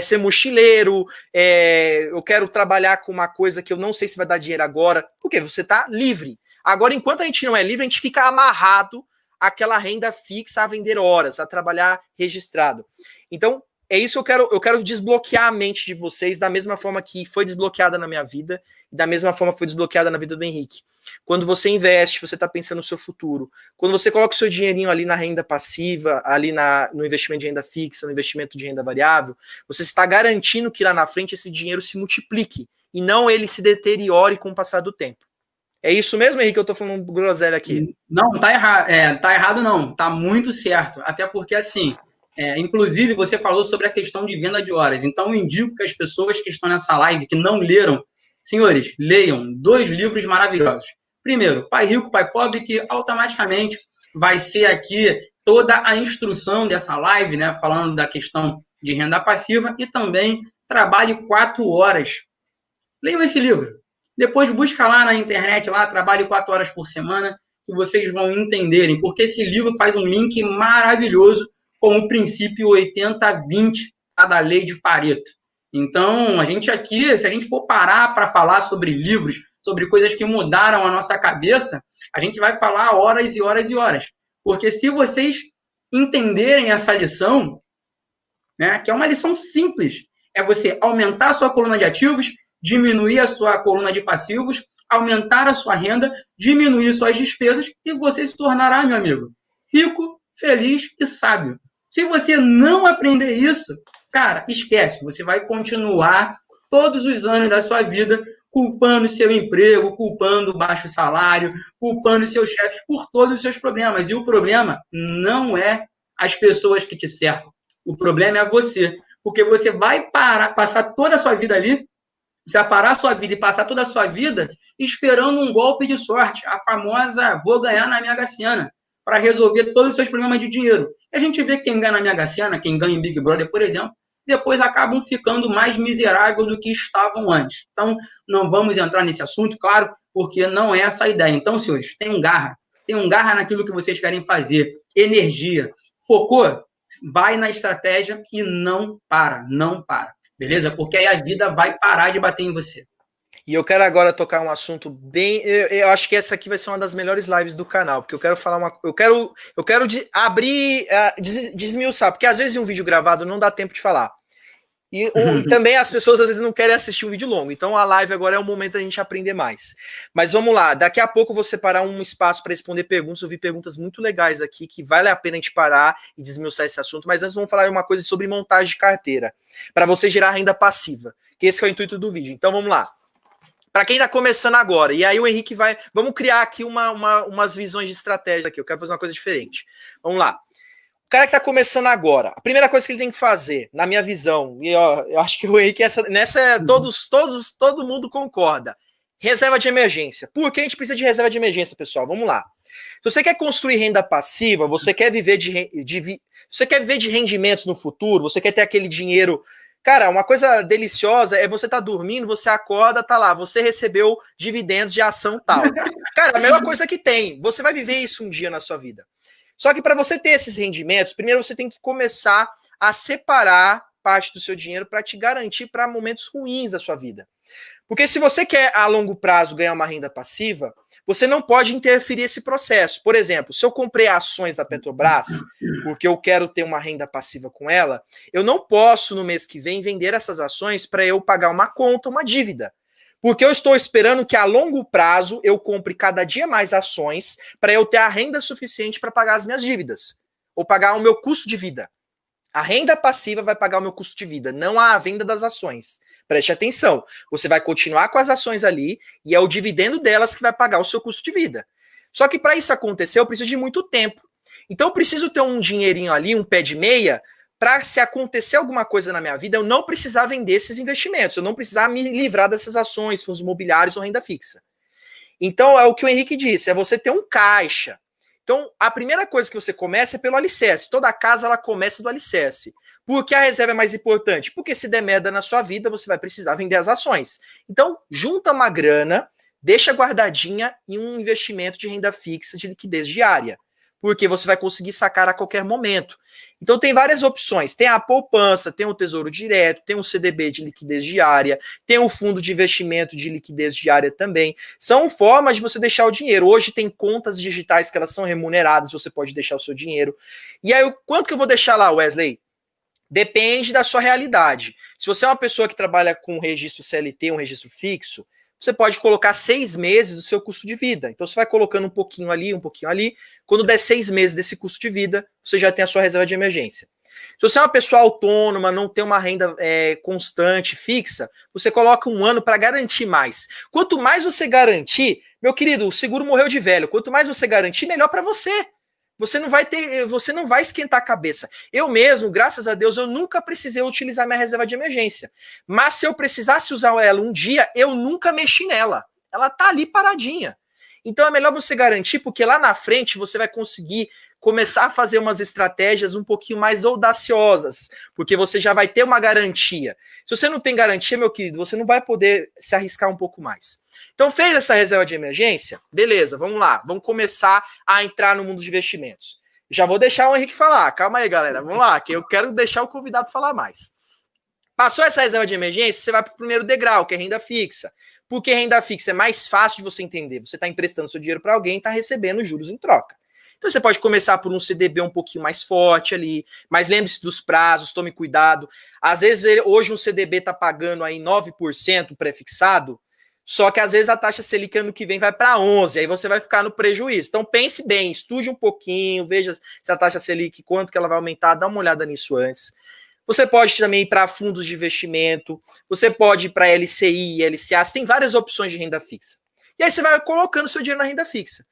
Ser mochileiro, eu quero trabalhar com uma coisa que eu não sei se vai dar dinheiro agora. Por quê? Você está livre. Agora, enquanto a gente não é livre, a gente fica amarrado àquela renda fixa, a vender horas, a trabalhar registrado. Então, é isso que eu quero desbloquear a mente de vocês da mesma forma que foi desbloqueada na minha vida e da mesma forma que foi desbloqueada na vida do Henrique. Quando você investe, você está pensando no seu futuro. Quando você coloca o seu dinheirinho ali na renda passiva, ali no investimento de renda fixa, no investimento de renda variável, você está garantindo que lá na frente esse dinheiro se multiplique e não ele se deteriore com o passar do tempo. É isso mesmo, Henrique? Eu estou falando groselha aqui. Não, tá errado. Tá errado não. Tá muito certo. Até porque, assim, inclusive você falou sobre a questão de venda de horas. Então, eu indico que as pessoas que estão nessa live, que não leram, senhores, leiam 2 livros maravilhosos. Primeiro, Pai Rico, Pai Pobre, que automaticamente vai ser aqui toda a instrução dessa live, né? Falando da questão de renda passiva e também Trabalhe 4 horas. Leiam esse livro. Depois busca lá na internet, lá, Trabalhe 4 horas por semana, que vocês vão entenderem, porque esse livro faz um link maravilhoso com o princípio 80-20 da lei de Pareto. Então, a gente aqui, se a gente for parar para falar sobre livros, sobre coisas que mudaram a nossa cabeça, a gente vai falar horas e horas e horas. Porque se vocês entenderem essa lição, né, que é uma lição simples, é você aumentar a sua coluna de ativos, diminuir a sua coluna de passivos, aumentar a sua renda, diminuir suas despesas e você se tornará, meu amigo, rico, feliz e sábio. Se você não aprender isso, cara, esquece. Você vai continuar todos os anos da sua vida culpando seu emprego, culpando o baixo salário, culpando seus chefes por todos os seus problemas. E o problema não é as pessoas que te cercam. O problema é você. porque você vai passar toda a sua vida ali, você vai parar a sua vida e passar toda a sua vida esperando um golpe de sorte, a famosa vou ganhar na Mega Sena, para resolver todos os seus problemas de dinheiro. E a gente vê que quem ganha na Mega Sena, quem ganha em Big Brother, por exemplo, depois acabam ficando mais miseráveis do que estavam antes. Então, não vamos entrar nesse assunto, claro, porque não é essa a ideia. Então, senhores, tenham garra naquilo que vocês querem fazer, energia. Focou? Vai na estratégia e não para. Beleza? Porque aí a vida vai parar de bater em você. E eu quero agora tocar um assunto bem. Eu acho que essa aqui vai ser uma das melhores lives do canal, porque eu quero falar uma. Eu quero abrir, desmiuçar, porque às vezes um vídeo gravado não dá tempo de falar. E também as pessoas às vezes não querem assistir um vídeo longo. Então a live agora é o momento da gente aprender mais. Mas vamos lá, daqui a pouco eu vou separar um espaço para responder perguntas. Eu vi perguntas muito legais aqui que vale a pena a gente parar e desmiuçar esse assunto. Mas antes vamos falar uma coisa sobre montagem de carteira, para você gerar renda passiva, que esse é o intuito do vídeo. Então vamos lá. Para quem está começando agora, e aí o Henrique vai... Vamos criar aqui umas visões de estratégia aqui. Eu quero fazer uma coisa diferente. Vamos lá. O cara que está começando agora, a primeira coisa que ele tem que fazer, na minha visão, e eu acho que o Henrique, todo mundo concorda. Reserva de emergência. Por que a gente precisa de reserva de emergência, pessoal? Vamos lá. Se você quer construir renda passiva, você quer viver você quer viver de rendimentos no futuro, você quer ter aquele dinheiro... Cara, uma coisa deliciosa é você tá dormindo, você acorda, tá lá, você recebeu dividendos de ação tal. Cara, a melhor coisa que tem, você vai viver isso um dia na sua vida. Só que para você ter esses rendimentos, primeiro você tem que começar a separar parte do seu dinheiro para te garantir para momentos ruins da sua vida. Porque se você quer a longo prazo ganhar uma renda passiva, você não pode interferir esse processo. Por exemplo, se eu comprei ações da Petrobras, porque eu quero ter uma renda passiva com ela, eu não posso no mês que vem vender essas ações para eu pagar uma conta, uma dívida. Porque eu estou esperando que a longo prazo eu compre cada dia mais ações para eu ter a renda suficiente para pagar as minhas dívidas, ou pagar o meu custo de vida. A renda passiva vai pagar o meu custo de vida, não a venda das ações. Preste atenção, você vai continuar com as ações ali e é o dividendo delas que vai pagar o seu custo de vida. Só que para isso acontecer, eu preciso de muito tempo. Então eu preciso ter um dinheirinho ali, um pé de meia, para se acontecer alguma coisa na minha vida, eu não precisar vender esses investimentos, eu não precisar me livrar dessas ações, fundos imobiliários ou renda fixa. Então é o que o Henrique disse, é você ter um caixa. Então a primeira coisa que você começa é pelo alicerce. Toda casa ela começa do alicerce. Por que a reserva é mais importante? Porque se der merda na sua vida, você vai precisar vender as ações. Então, junta uma grana, deixa guardadinha em um investimento de renda fixa de liquidez diária. Porque você vai conseguir sacar a qualquer momento. Então, tem várias opções. Tem a poupança, tem o tesouro direto, tem o CDB de liquidez diária, tem o fundo de investimento de liquidez diária também. São formas de você deixar o dinheiro. Hoje tem contas digitais que elas são remuneradas, você pode deixar o seu dinheiro. E aí, quanto que eu vou deixar lá, Wesley? Depende da sua realidade. Se você é uma pessoa que trabalha com registro CLT, um registro fixo, você pode colocar 6 meses do seu custo de vida. Então você vai colocando um pouquinho ali, um pouquinho ali. Quando der 6 meses desse custo de vida, você já tem a sua reserva de emergência. Se você é uma pessoa autônoma, não tem uma renda constante, fixa, você coloca 1 ano para garantir mais. Quanto mais você garantir, meu querido, o seguro morreu de velho. Quanto mais você garantir, melhor para você. Você não vai esquentar a cabeça. Eu mesmo, graças a Deus, eu nunca precisei utilizar minha reserva de emergência. Mas se eu precisasse usar ela um dia, eu nunca mexi nela. Ela tá ali paradinha. Então é melhor você garantir, porque lá na frente você vai conseguir começar a fazer umas estratégias um pouquinho mais audaciosas, porque você já vai ter uma garantia. Se você não tem garantia, meu querido, você não vai poder se arriscar um pouco mais. Então, fez essa reserva de emergência? Beleza, vamos lá. Vamos começar a entrar no mundo de investimentos. Já vou deixar o Henrique falar. Calma aí, galera. Vamos lá, que eu quero deixar o convidado falar mais. Passou essa reserva de emergência, você vai para o primeiro degrau, que é renda fixa. Porque renda fixa é mais fácil de você entender. Você está emprestando seu dinheiro para alguém e está recebendo juros em troca. Então você pode começar por um CDB um pouquinho mais forte ali, mas lembre-se dos prazos, tome cuidado. Às vezes hoje um CDB está pagando aí 9% pré-fixado, só que às vezes a taxa Selic ano que vem vai para 11%, aí você vai ficar no prejuízo. Então pense bem, estude um pouquinho, veja se a taxa Selic, quanto que ela vai aumentar, dá uma olhada nisso antes. Você pode também ir para fundos de investimento, você pode ir para LCI, LCA, você tem várias opções de renda fixa. E aí você vai colocando seu dinheiro na renda fixa.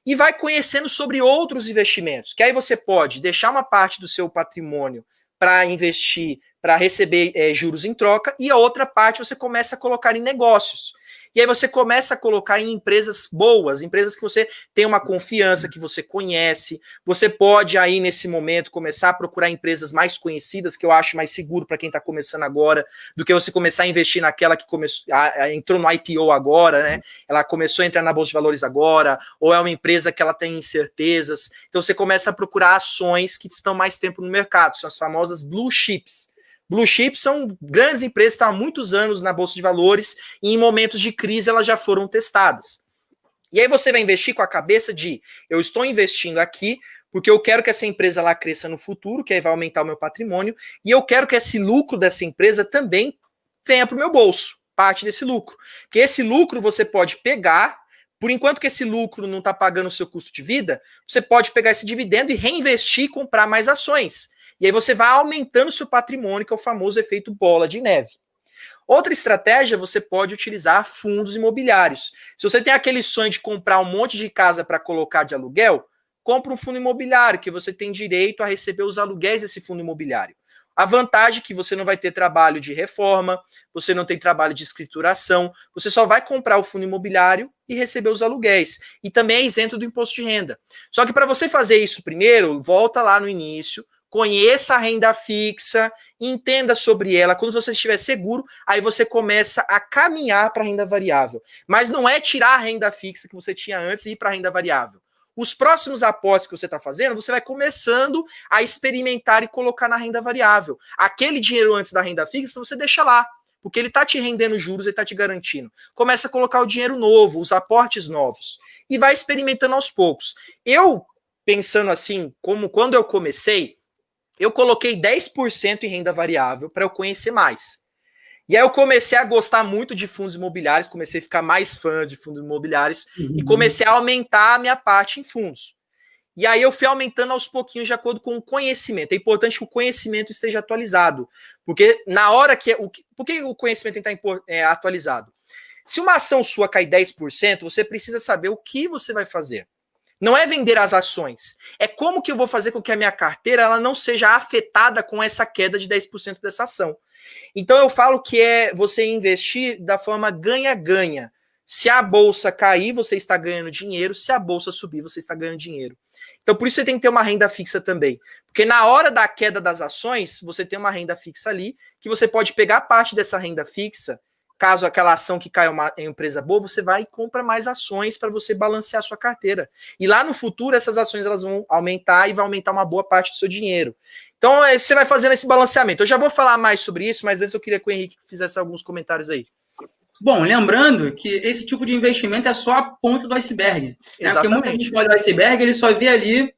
E vai conhecendo sobre outros investimentos, que aí você pode deixar uma parte do seu patrimônio para investir, para receber juros em troca, e a outra parte você começa a colocar em negócios. E aí você começa a colocar em empresas boas, empresas que você tem uma confiança, que você conhece. Você pode aí, nesse momento, começar a procurar empresas mais conhecidas, que eu acho mais seguro para quem está começando agora, do que você começar a investir naquela que entrou no IPO agora, né? Ela começou a entrar na Bolsa de Valores agora, ou é uma empresa que ela tem incertezas. Então você começa a procurar ações que estão mais tempo no mercado, são as famosas blue chips. Blue chips são grandes empresas que estão há muitos anos na Bolsa de Valores e em momentos de crise elas já foram testadas. E aí você vai investir com a cabeça de, eu estou investindo aqui porque eu quero que essa empresa lá cresça no futuro, que aí vai aumentar o meu patrimônio, e eu quero que esse lucro dessa empresa também venha para o meu bolso, parte desse lucro. Que esse lucro você pode pegar, por enquanto que esse lucro não está pagando o seu custo de vida, você pode pegar esse dividendo e reinvestir e comprar mais ações. E aí você vai aumentando o seu patrimônio, que é o famoso efeito bola de neve. Outra estratégia, você pode utilizar fundos imobiliários. Se você tem aquele sonho de comprar um monte de casa para colocar de aluguel, compra um fundo imobiliário, que você tem direito a receber os aluguéis desse fundo imobiliário. A vantagem é que você não vai ter trabalho de reforma, você não tem trabalho de escrituração, você só vai comprar o fundo imobiliário e receber os aluguéis. E também é isento do imposto de renda. Só que para você fazer isso primeiro, volta lá no início, conheça a renda fixa, entenda sobre ela. Quando você estiver seguro, aí você começa a caminhar para a renda variável. Mas não é tirar a renda fixa que você tinha antes e ir para a renda variável. Os próximos aportes que você está fazendo, você vai começando a experimentar e colocar na renda variável. Aquele dinheiro antes da renda fixa, você deixa lá, porque ele está te rendendo juros, ele está te garantindo. Começa a colocar o dinheiro novo, os aportes novos, e vai experimentando aos poucos. Eu, pensando assim, como quando eu comecei, eu coloquei 10% em renda variável para eu conhecer mais. E aí eu comecei a gostar muito de fundos imobiliários, comecei a ficar mais fã de fundos imobiliários e comecei a aumentar a minha parte em fundos. E aí eu fui aumentando aos pouquinhos de acordo com o conhecimento. É importante que o conhecimento esteja atualizado, porque na hora que... Por que o conhecimento tem que estar atualizado? Se uma ação sua cai 10%, você precisa saber o que você vai fazer. Não é vender as ações. É como que eu vou fazer com que a minha carteira ela não seja afetada com essa queda de 10% dessa ação. Então eu falo que é você investir da forma ganha-ganha. Se a bolsa cair, você está ganhando dinheiro. Se a bolsa subir, você está ganhando dinheiro. Então por isso você tem que ter uma renda fixa também. Porque na hora da queda das ações, você tem uma renda fixa ali, que você pode pegar parte dessa renda fixa. Caso aquela ação que cai em empresa boa, você vai e compra mais ações para você balancear a sua carteira. E lá no futuro, essas ações elas vão aumentar e vai aumentar uma boa parte do seu dinheiro. Então, você vai fazendo esse balanceamento. Eu já vou falar mais sobre isso, mas antes eu queria que o Henrique fizesse alguns comentários aí. Bom, lembrando que esse tipo de investimento é só a ponta do iceberg. Né? Porque muita gente olha o iceberg, ele só vê ali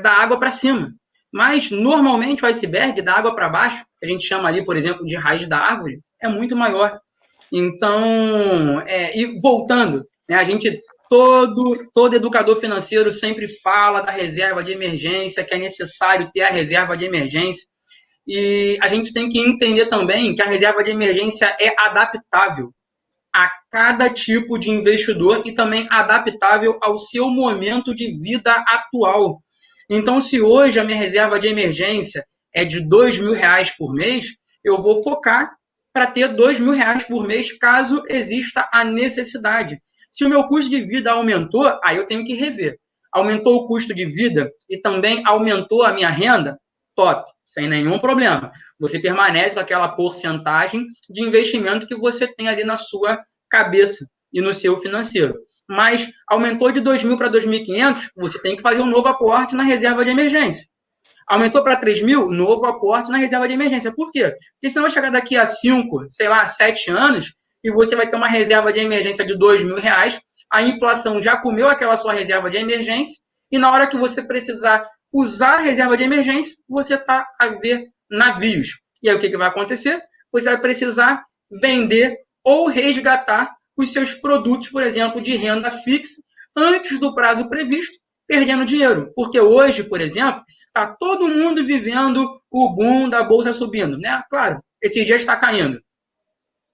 da água para cima. Mas, normalmente, o iceberg da água para baixo, que a gente chama ali, por exemplo, de raiz da árvore, é muito maior. Então, e voltando, né, a gente, todo educador financeiro sempre fala da reserva de emergência, que é necessário ter a reserva de emergência. E a gente tem que entender também que a reserva de emergência é adaptável a cada tipo de investidor e também adaptável ao seu momento de vida atual. Então, se hoje a minha reserva de emergência é de R$2.000 por mês, eu vou focar para ter R$2.000 por mês, caso exista a necessidade. Se o meu custo de vida aumentou, aí eu tenho que rever. Aumentou o custo de vida e também aumentou a minha renda? Top, sem nenhum problema. Você permanece com aquela porcentagem de investimento que você tem ali na sua cabeça e no seu financeiro. Mas aumentou de 2.000 para 2.500, você tem que fazer um novo aporte na reserva de emergência. Aumentou para 3.000, novo aporte na reserva de emergência. Por quê? Porque senão vai chegar daqui a 5, 7 anos e você vai ter uma reserva de emergência de R$2.000, a inflação já comeu aquela sua reserva de emergência e na hora que você precisar usar a reserva de emergência, você está a ver navios. E aí o que vai acontecer? Você vai precisar vender ou resgatar os seus produtos, por exemplo, de renda fixa, antes do prazo previsto, perdendo dinheiro. Porque hoje, por exemplo, está todo mundo vivendo o boom da bolsa subindo, né? Claro, esse dia está caindo.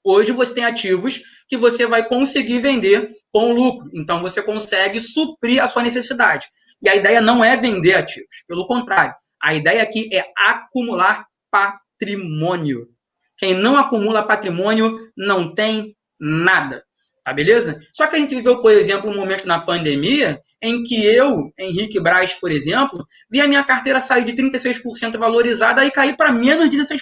Hoje você tem ativos que você vai conseguir vender com lucro. Então, você consegue suprir a sua necessidade. E a ideia não é vender ativos. Pelo contrário, a ideia aqui é acumular patrimônio. Quem não acumula patrimônio não tem nada, tá beleza? Só que a gente viveu, por exemplo, um momento na pandemia em que eu, Henrique Braz, por exemplo, vi a minha carteira sair de 36% valorizada e cair para menos de 16%.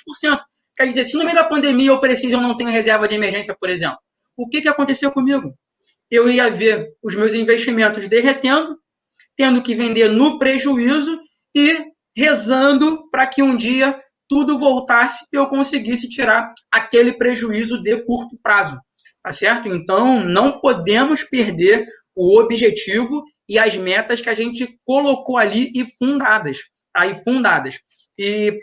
Quer dizer, se no meio da pandemia eu preciso, eu não tenho reserva de emergência, por exemplo, o que aconteceu comigo? Eu ia ver os meus investimentos derretendo, tendo que vender no prejuízo e rezando para que um dia tudo voltasse e eu conseguisse tirar aquele prejuízo de curto prazo, tá certo? Então, não podemos perder o objetivo e as metas que a gente colocou ali e fundadas, tá? E fundadas. E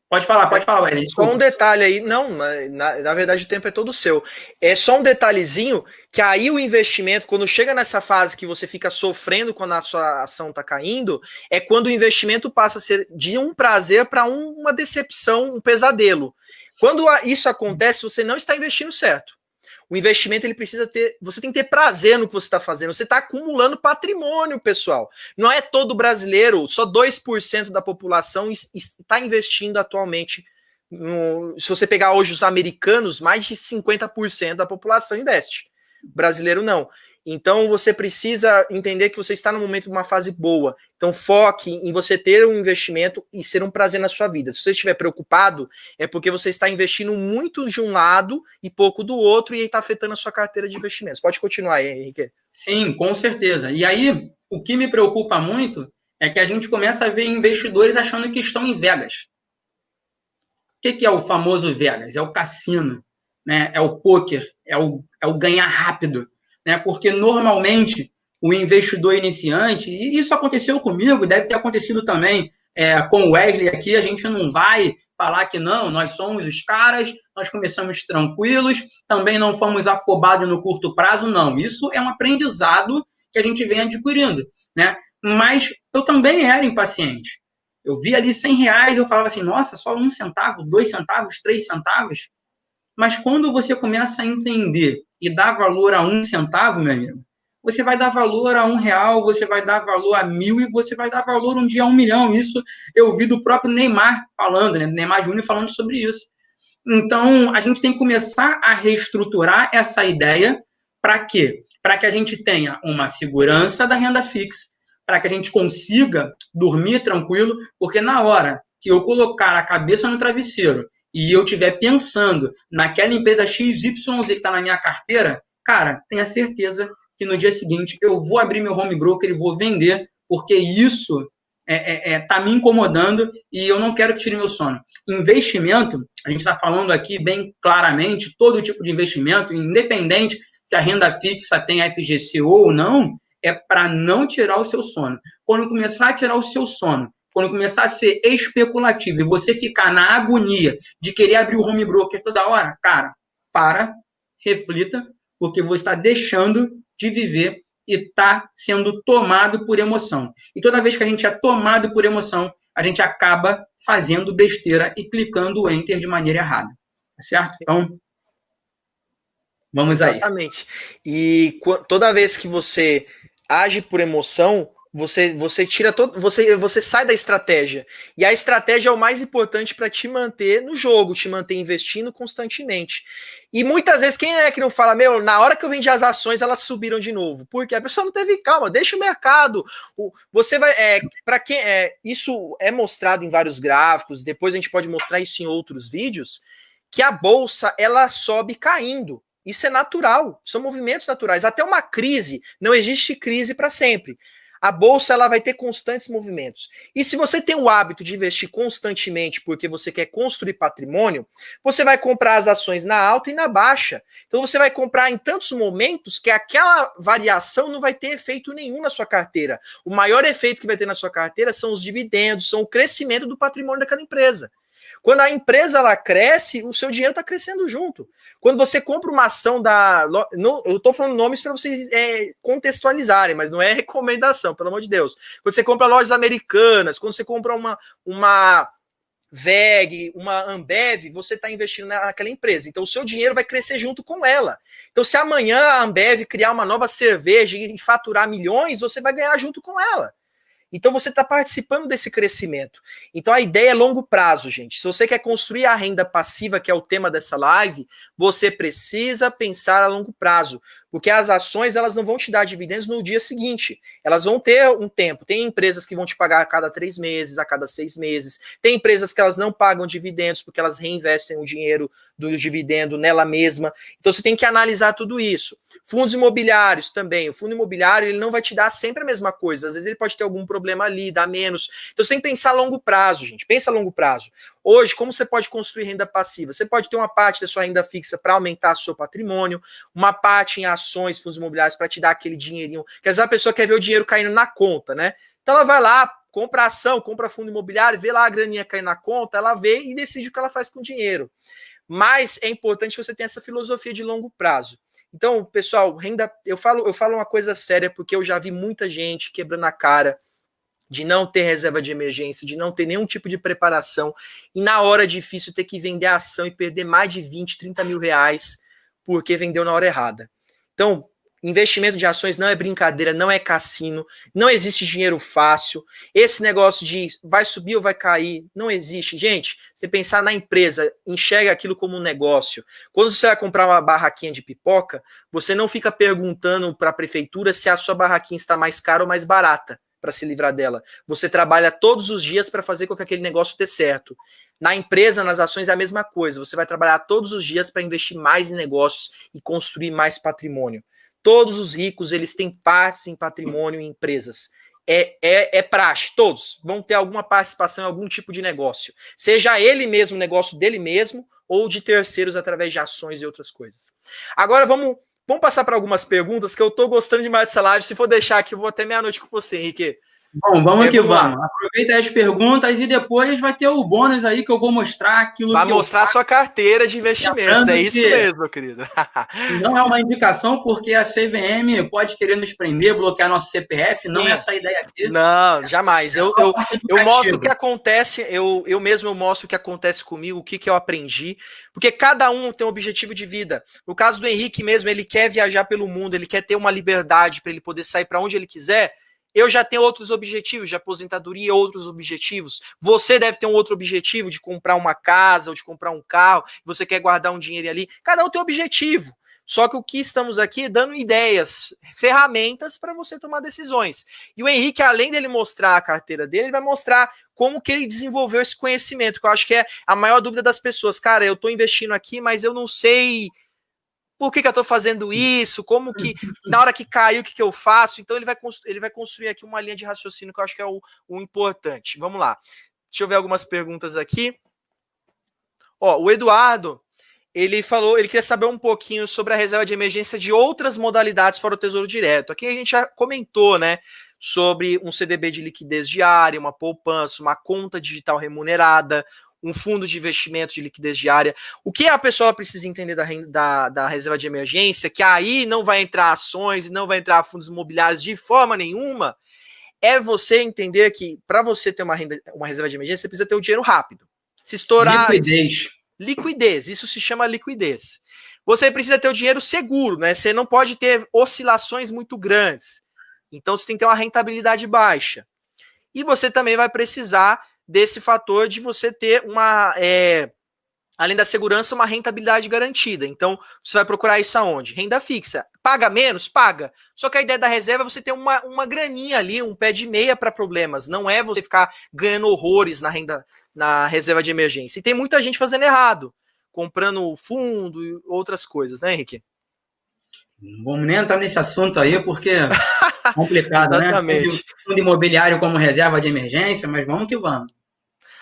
pode falar, Wellington. Só um detalhe aí, não, na verdade o tempo é todo seu. É só um detalhezinho que aí o investimento, quando chega nessa fase que você fica sofrendo quando a sua ação está caindo, é quando o investimento passa a ser de um prazer para uma decepção, um pesadelo. Quando isso acontece, você não está investindo certo. O investimento, ele precisa ter... Você tem que ter prazer no que você está fazendo. Você está acumulando patrimônio, pessoal. Não é todo brasileiro, só 2% da população está investindo atualmente. Se você pegar hoje os americanos, mais de 50% da população investe. Brasileiro não. Então você precisa entender que você está no momento de uma fase boa. Então foque em você ter um investimento e ser um prazer na sua vida. Se você estiver preocupado, é porque você está investindo muito de um lado e pouco do outro e aí está afetando a sua carteira de investimentos. Pode continuar aí, Henrique. Sim, com certeza. E aí, o que me preocupa muito é que a gente começa a ver investidores achando que estão em Vegas. O que é o famoso Vegas? É o cassino, né? É o pôquer, é o ganhar rápido. Né? Porque normalmente o investidor iniciante, e isso aconteceu comigo, deve ter acontecido também com o Wesley aqui, a gente não vai falar que não, nós somos os caras, nós começamos tranquilos, também não fomos afobados no curto prazo, não. Isso é um aprendizado que a gente vem adquirindo, né? Mas eu também era impaciente. Eu via ali R$100, eu falava assim, nossa, só 1 centavo, 2 centavos, 3 centavos. Mas quando você começa a entender e dar valor a 1 centavo, meu amigo, você vai dar valor a R$1, você vai dar valor a 1.000 e você vai dar valor um dia a 1 milhão. Isso eu vi do próprio Neymar falando, né? Neymar Júnior falando sobre isso. Então, a gente tem que começar a reestruturar essa ideia para quê? Para que a gente tenha uma segurança da renda fixa, para que a gente consiga dormir tranquilo, porque na hora que eu colocar a cabeça no travesseiro e eu estiver pensando naquela empresa XYZ que está na minha carteira, cara, tenha certeza que no dia seguinte eu vou abrir meu home broker e vou vender, porque isso está me incomodando e eu não quero que tire meu sono. Investimento, a gente está falando aqui bem claramente, todo tipo de investimento, independente se a renda fixa tem FGC ou não, é para não tirar o seu sono. Quando começar a tirar o seu sono, quando começar a ser especulativo e você ficar na agonia de querer abrir o home broker toda hora, cara, reflita, porque você está deixando de viver e está sendo tomado por emoção. E toda vez que a gente é tomado por emoção, a gente acaba fazendo besteira e clicando o enter de maneira errada. Certo? Então, vamos aí. Exatamente. E toda vez que você age por emoção, você tira todo, você sai da estratégia. E a estratégia é o mais importante para te manter no jogo, te manter investindo constantemente. E muitas vezes quem é que não fala, meu, na hora que eu vendi as ações, elas subiram de novo. Porque a pessoa não teve calma, deixa o mercado. Você vai, para quem isso é mostrado em vários gráficos, depois a gente pode mostrar isso em outros vídeos, que a bolsa ela sobe caindo. Isso é natural, são movimentos naturais. Até uma crise, não existe crise para sempre. A bolsa ela vai ter constantes movimentos. E se você tem o hábito de investir constantemente porque você quer construir patrimônio, você vai comprar as ações na alta e na baixa. Então você vai comprar em tantos momentos que aquela variação não vai ter efeito nenhum na sua carteira. O maior efeito que vai ter na sua carteira são os dividendos, são o crescimento do patrimônio daquela empresa. Quando a empresa ela cresce, o seu dinheiro está crescendo junto. Quando você compra uma ação da... eu estou falando nomes para vocês contextualizarem, mas não é recomendação, pelo amor de Deus. Quando você compra lojas americanas, quando você compra uma VEG, uma Ambev, você está investindo naquela empresa. Então o seu dinheiro vai crescer junto com ela. Então se amanhã a Ambev criar uma nova cerveja e faturar milhões, você vai ganhar junto com ela. Então você está participando desse crescimento. Então a ideia é longo prazo, gente. Se você quer construir a renda passiva, que é o tema dessa live, você precisa pensar a longo prazo. Porque as ações, elas não vão te dar dividendos no dia seguinte. Elas vão ter um tempo. Tem empresas que vão te pagar a cada 3 meses, a cada 6 meses. Tem empresas que elas não pagam dividendos porque elas reinvestem o dinheiro do dividendo nela mesma. Então você tem que analisar tudo isso. Fundos imobiliários também. O fundo imobiliário, ele não vai te dar sempre a mesma coisa. Às vezes ele pode ter algum problema ali, dar menos. Então você tem que pensar a longo prazo, gente. Pensa a longo prazo. Hoje, como você pode construir renda passiva? Você pode ter uma parte da sua renda fixa para aumentar o seu patrimônio, uma parte em ações, fundos imobiliários para te dar aquele dinheirinho. Quer dizer, a pessoa quer ver o dinheiro caindo na conta, né? Então ela vai lá, compra ação, compra fundo imobiliário, vê lá a graninha cair na conta, ela vê e decide o que ela faz com o dinheiro. Mas é importante que você tenha essa filosofia de longo prazo. Então, pessoal, renda, eu falo uma coisa séria, porque eu já vi muita gente quebrando a cara de não ter reserva de emergência, de não ter nenhum tipo de preparação, e na hora difícil ter que vender a ação e perder mais de 20, 30 mil reais porque vendeu na hora errada. Então, investimento de ações não é brincadeira, não é cassino, não existe dinheiro fácil. Esse negócio de vai subir ou vai cair, não existe. Gente, você pensar na empresa, enxerga aquilo como um negócio. Quando você vai comprar uma barraquinha de pipoca, você não fica perguntando para a prefeitura se a sua barraquinha está mais cara ou mais barata para se livrar dela. Você trabalha todos os dias para fazer com que aquele negócio dê certo. Na empresa, nas ações, é a mesma coisa. Você vai trabalhar todos os dias para investir mais em negócios e construir mais patrimônio. Todos os ricos, eles têm partes em patrimônio em empresas. É praxe, todos vão ter alguma participação em algum tipo de negócio. Seja ele mesmo, negócio dele mesmo, ou de terceiros através de ações e outras coisas. Agora vamos passar para algumas perguntas, que eu estou gostando demais dessa live. Se for deixar aqui, eu vou até meia-noite com você, Henrique. Bom, vamos que vamos. Aproveita as perguntas e depois vai ter o bônus aí que eu vou mostrar aquilo que vai mostrar a sua carteira de investimentos. É isso mesmo, meu querido. Não é uma indicação porque a CVM pode querer nos prender, bloquear nosso CPF. Não é essa a ideia aqui. Não, jamais. Eu mostro o que acontece, eu mesmo mostro o que acontece comigo, o que eu aprendi, porque cada um tem um objetivo de vida. No caso do Henrique mesmo, ele quer viajar pelo mundo, ele quer ter uma liberdade para ele poder sair para onde ele quiser. Eu já tenho outros objetivos de aposentadoria, outros objetivos. Você deve ter um outro objetivo de comprar uma casa ou de comprar um carro. Você quer guardar um dinheiro ali. Cada um tem um objetivo. Só que o que estamos aqui é dando ideias, ferramentas para você tomar decisões. E o Henrique, além dele mostrar a carteira dele, ele vai mostrar como que ele desenvolveu esse conhecimento, que eu acho que é a maior dúvida das pessoas. Cara, eu estou investindo aqui, mas eu não sei por que eu estou fazendo isso, como que, na hora que caiu, o que eu faço? Então ele vai construir aqui uma linha de raciocínio que eu acho que é o importante. Vamos lá. Deixa eu ver algumas perguntas aqui. Ó, o Eduardo, ele queria saber um pouquinho sobre a reserva de emergência de outras modalidades fora o Tesouro Direto. Aqui a gente já comentou, né, sobre um CDB de liquidez diária, uma poupança, uma conta digital remunerada, um fundo de investimento de liquidez diária. O que a pessoa precisa entender da reserva de emergência, que aí não vai entrar ações, não vai entrar fundos imobiliários de forma nenhuma, é você entender que para você ter uma reserva de emergência, você precisa ter o dinheiro rápido. Se estourar... Liquidez, isso se chama liquidez. Você precisa ter o dinheiro seguro, né? Você não pode ter oscilações muito grandes. Então você tem que ter uma rentabilidade baixa. E você também vai precisar desse fator de você ter além da segurança, uma rentabilidade garantida. Então, você vai procurar isso aonde? Renda fixa. Paga menos? Paga. Só que a ideia da reserva é você ter uma graninha ali, um pé de meia para problemas. Não é você ficar ganhando horrores na reserva de emergência. E tem muita gente fazendo errado, comprando fundo e outras coisas, né, Henrique? Não vamos nem entrar nesse assunto aí, porque é complicado, Exatamente. Né? Fundo imobiliário como reserva de emergência, mas vamos que vamos.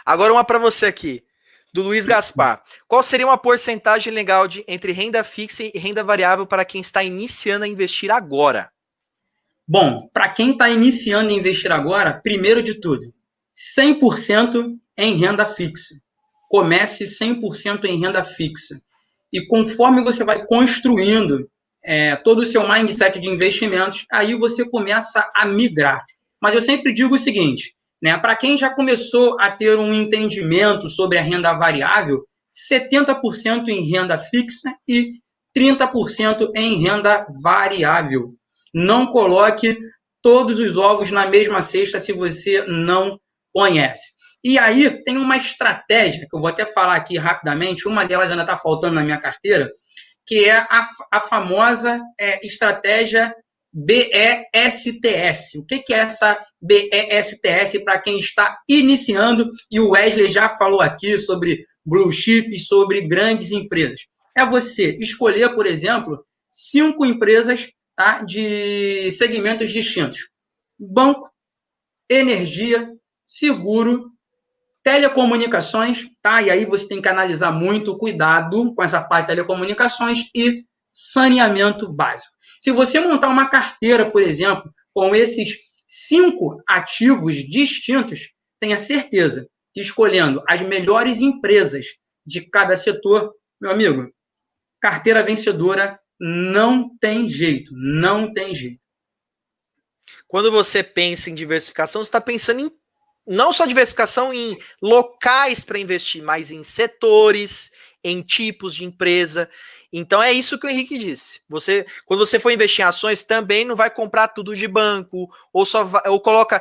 Agora uma para você aqui, do Luiz Gaspar. Qual seria uma porcentagem legal entre renda fixa e renda variável para quem está iniciando a investir agora? Bom, para quem está iniciando a investir agora, primeiro de tudo, 100% em renda fixa. Comece 100% em renda fixa. E conforme você vai construindo todo o seu mindset de investimentos, aí você começa a migrar. Mas eu sempre digo o seguinte, né, para quem já começou a ter um entendimento sobre a renda variável, 70% em renda fixa e 30% em renda variável. Não coloque todos os ovos na mesma cesta se você não conhece. E aí tem uma estratégia, que eu vou até falar aqui rapidamente, uma delas ainda está faltando na minha carteira, que é a famosa estratégia BESTS. O que é essa BESTS para quem está iniciando? E o Wesley já falou aqui sobre blue chips, sobre grandes empresas. É você escolher, por exemplo, 5 empresas, tá, de segmentos distintos: banco, energia, seguro, telecomunicações, tá? E aí você tem que analisar muito cuidado com essa parte de telecomunicações e saneamento básico. Se você montar uma carteira, por exemplo, com esses 5 ativos distintos, tenha certeza que escolhendo as melhores empresas de cada setor, meu amigo, carteira vencedora não tem jeito, não tem jeito. Quando você pensa em diversificação, você está pensando em não só diversificação em locais para investir, mas em setores, em tipos de empresa. Então é isso que o Henrique disse. Quando você for investir em ações, também não vai comprar tudo de banco, ou coloca.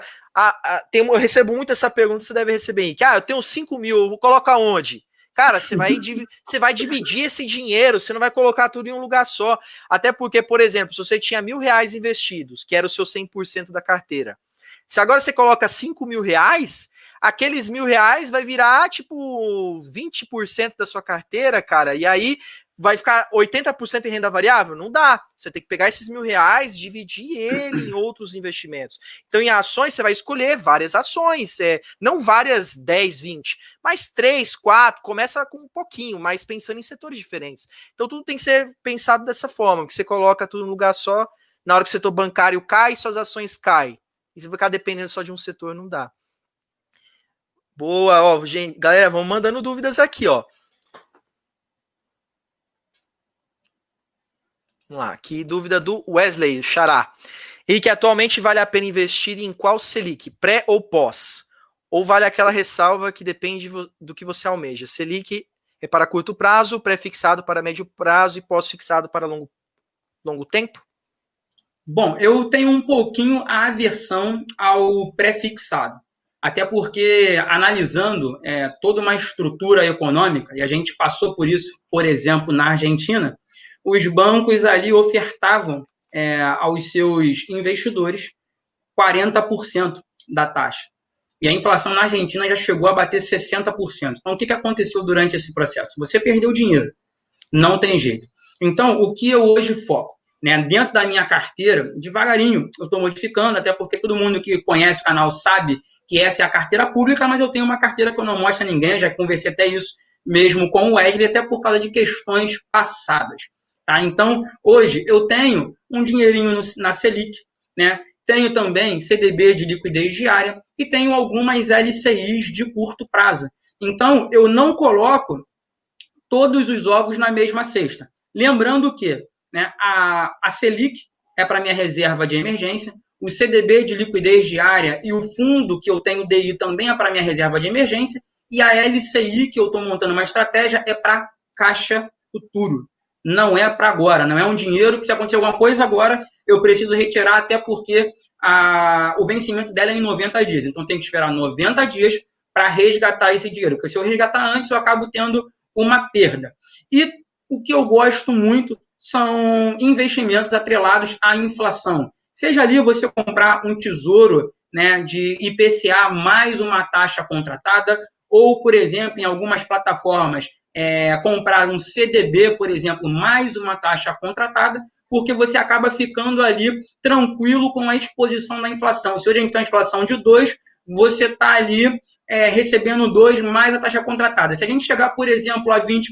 Eu recebo muito essa pergunta, você deve receber, Henrique. Eu tenho 5 mil, eu vou colocar onde? Cara, você vai dividir esse dinheiro, você não vai colocar tudo em um lugar só. Até porque, por exemplo, se você tinha R$1.000 investidos, que era o seu 100% da carteira, se agora você coloca R$5.000, aqueles R$1.000 vai virar, tipo, 20% da sua carteira, cara, e aí vai ficar 80% em renda variável? Não dá. Você tem que pegar esses R$1.000, dividir ele em outros investimentos. Então, em ações, você vai escolher várias ações, não várias 10, 20, mas 3, 4, começa com um pouquinho, mas pensando em setores diferentes. Então, tudo tem que ser pensado dessa forma, que você coloca tudo num lugar só, na hora que o setor bancário cai, suas ações caem. E se ficar dependendo só de um setor, não dá. Boa, ó, gente, galera, vamos mandando dúvidas aqui, ó. Vamos lá, aqui dúvida do Wesley, Xará. E que atualmente vale a pena investir em qual Selic, pré ou pós? Ou vale aquela ressalva que depende do que você almeja? Selic é para curto prazo, pré-fixado para médio prazo e pós-fixado para longo tempo? Bom, eu tenho um pouquinho a aversão ao pré-fixado. Até porque, analisando toda uma estrutura econômica, e a gente passou por isso, por exemplo, na Argentina, os bancos ali ofertavam aos seus investidores 40% da taxa. E a inflação na Argentina já chegou a bater 60%. Então, o que aconteceu durante esse processo? Você perdeu dinheiro. Não tem jeito. Então, o que eu hoje foco? Dentro da minha carteira, devagarinho, eu estou modificando, até porque todo mundo que conhece o canal sabe que essa é a carteira pública, mas eu tenho uma carteira que eu não mostro a ninguém, já conversei até isso mesmo com o Wesley, até por causa de questões passadas. Tá? Então, hoje, eu tenho um dinheirinho na Selic, tenho também CDB de liquidez diária e tenho algumas LCIs de curto prazo. Então, eu não coloco todos os ovos na mesma cesta. Lembrando que a Selic é para minha reserva de emergência, o CDB de liquidez diária e o fundo que eu tenho DI também é para minha reserva de emergência, e a LCI, que eu estou montando uma estratégia, é para caixa futuro. Não é para agora, não é um dinheiro que se acontecer alguma coisa agora, eu preciso retirar, até porque o vencimento dela é em 90 dias. Então, tem que esperar 90 dias para resgatar esse dinheiro, porque se eu resgatar antes, eu acabo tendo uma perda. E o que eu gosto muito são investimentos atrelados à inflação. Seja ali você comprar um tesouro de IPCA mais uma taxa contratada, ou, por exemplo, em algumas plataformas, comprar um CDB, por exemplo, mais uma taxa contratada, porque você acaba ficando ali tranquilo com a exposição da inflação. Se hoje a gente tem uma inflação de 2%, você está ali recebendo 2% mais a taxa contratada. Se a gente chegar, por exemplo, a 20%,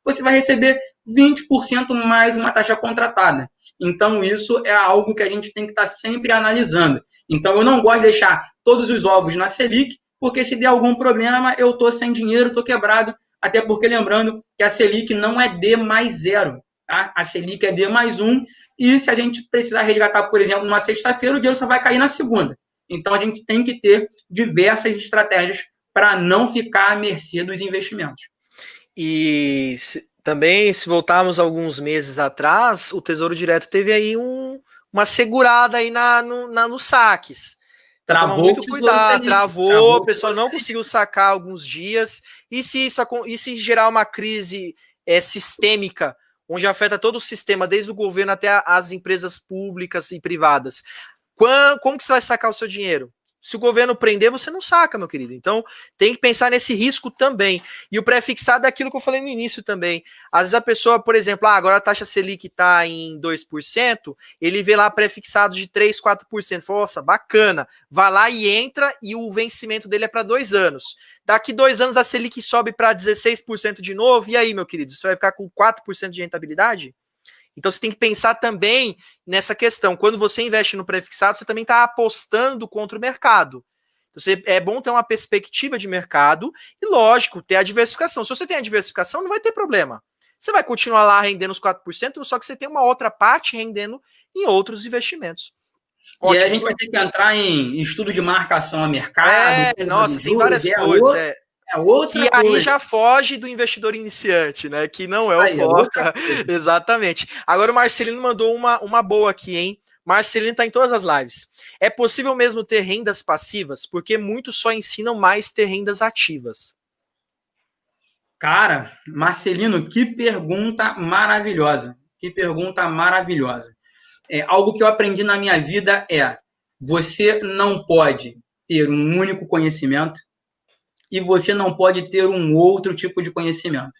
você vai receber 20% mais uma taxa contratada. Então, isso é algo que a gente tem que estar sempre analisando. Então, eu não gosto de deixar todos os ovos na Selic, porque se der algum problema, eu estou sem dinheiro, estou quebrado, até porque, lembrando que a Selic não é D mais 0, tá? A Selic é D mais 1, e se a gente precisar resgatar, por exemplo, numa sexta-feira, o dinheiro só vai cair na segunda. Então, a gente tem que ter diversas estratégias para não ficar à mercê dos investimentos. E também, se voltarmos alguns meses atrás, o Tesouro Direto teve aí uma segurada aí nos saques. Então, toma muito cuidado, travou, o pessoal não conseguiu sacar alguns dias, e se gerar uma crise sistêmica, onde afeta todo o sistema, desde o governo até as empresas públicas e privadas, como que você vai sacar o seu dinheiro? Se o governo prender, você não saca, meu querido. Então, tem que pensar nesse risco também. E o pré-fixado é aquilo que eu falei no início também. Às vezes a pessoa, por exemplo, agora a taxa Selic está em 2%, ele vê lá pré-fixado de 3%, 4%. Fala, nossa, bacana. Vai lá e entra e o vencimento dele é para 2 anos. Daqui 2 anos a Selic sobe para 16% de novo. E aí, meu querido, você vai ficar com 4% de rentabilidade? Então você tem que pensar também nessa questão. Quando você investe no pré-fixado, você também está apostando contra o mercado. Então, é bom ter uma perspectiva de mercado e, lógico, ter a diversificação. Se você tem a diversificação, não vai ter problema. Você vai continuar lá rendendo os 4%, só que você tem uma outra parte rendendo em outros investimentos. E aí a gente vai ter que entrar em estudo de marcação a mercado. Nossa, tem várias coisas. Que aí já foge do investidor iniciante, né? Que não é o foco. Exatamente. Agora o Marcelino mandou uma boa aqui, hein? Marcelino tá em todas as lives. É possível mesmo ter rendas passivas? Porque muitos só ensinam mais ter rendas ativas. Cara, Marcelino, que pergunta maravilhosa. Que pergunta maravilhosa. Algo que eu aprendi na minha vida você não pode ter um único conhecimento e você não pode ter um outro tipo de conhecimento.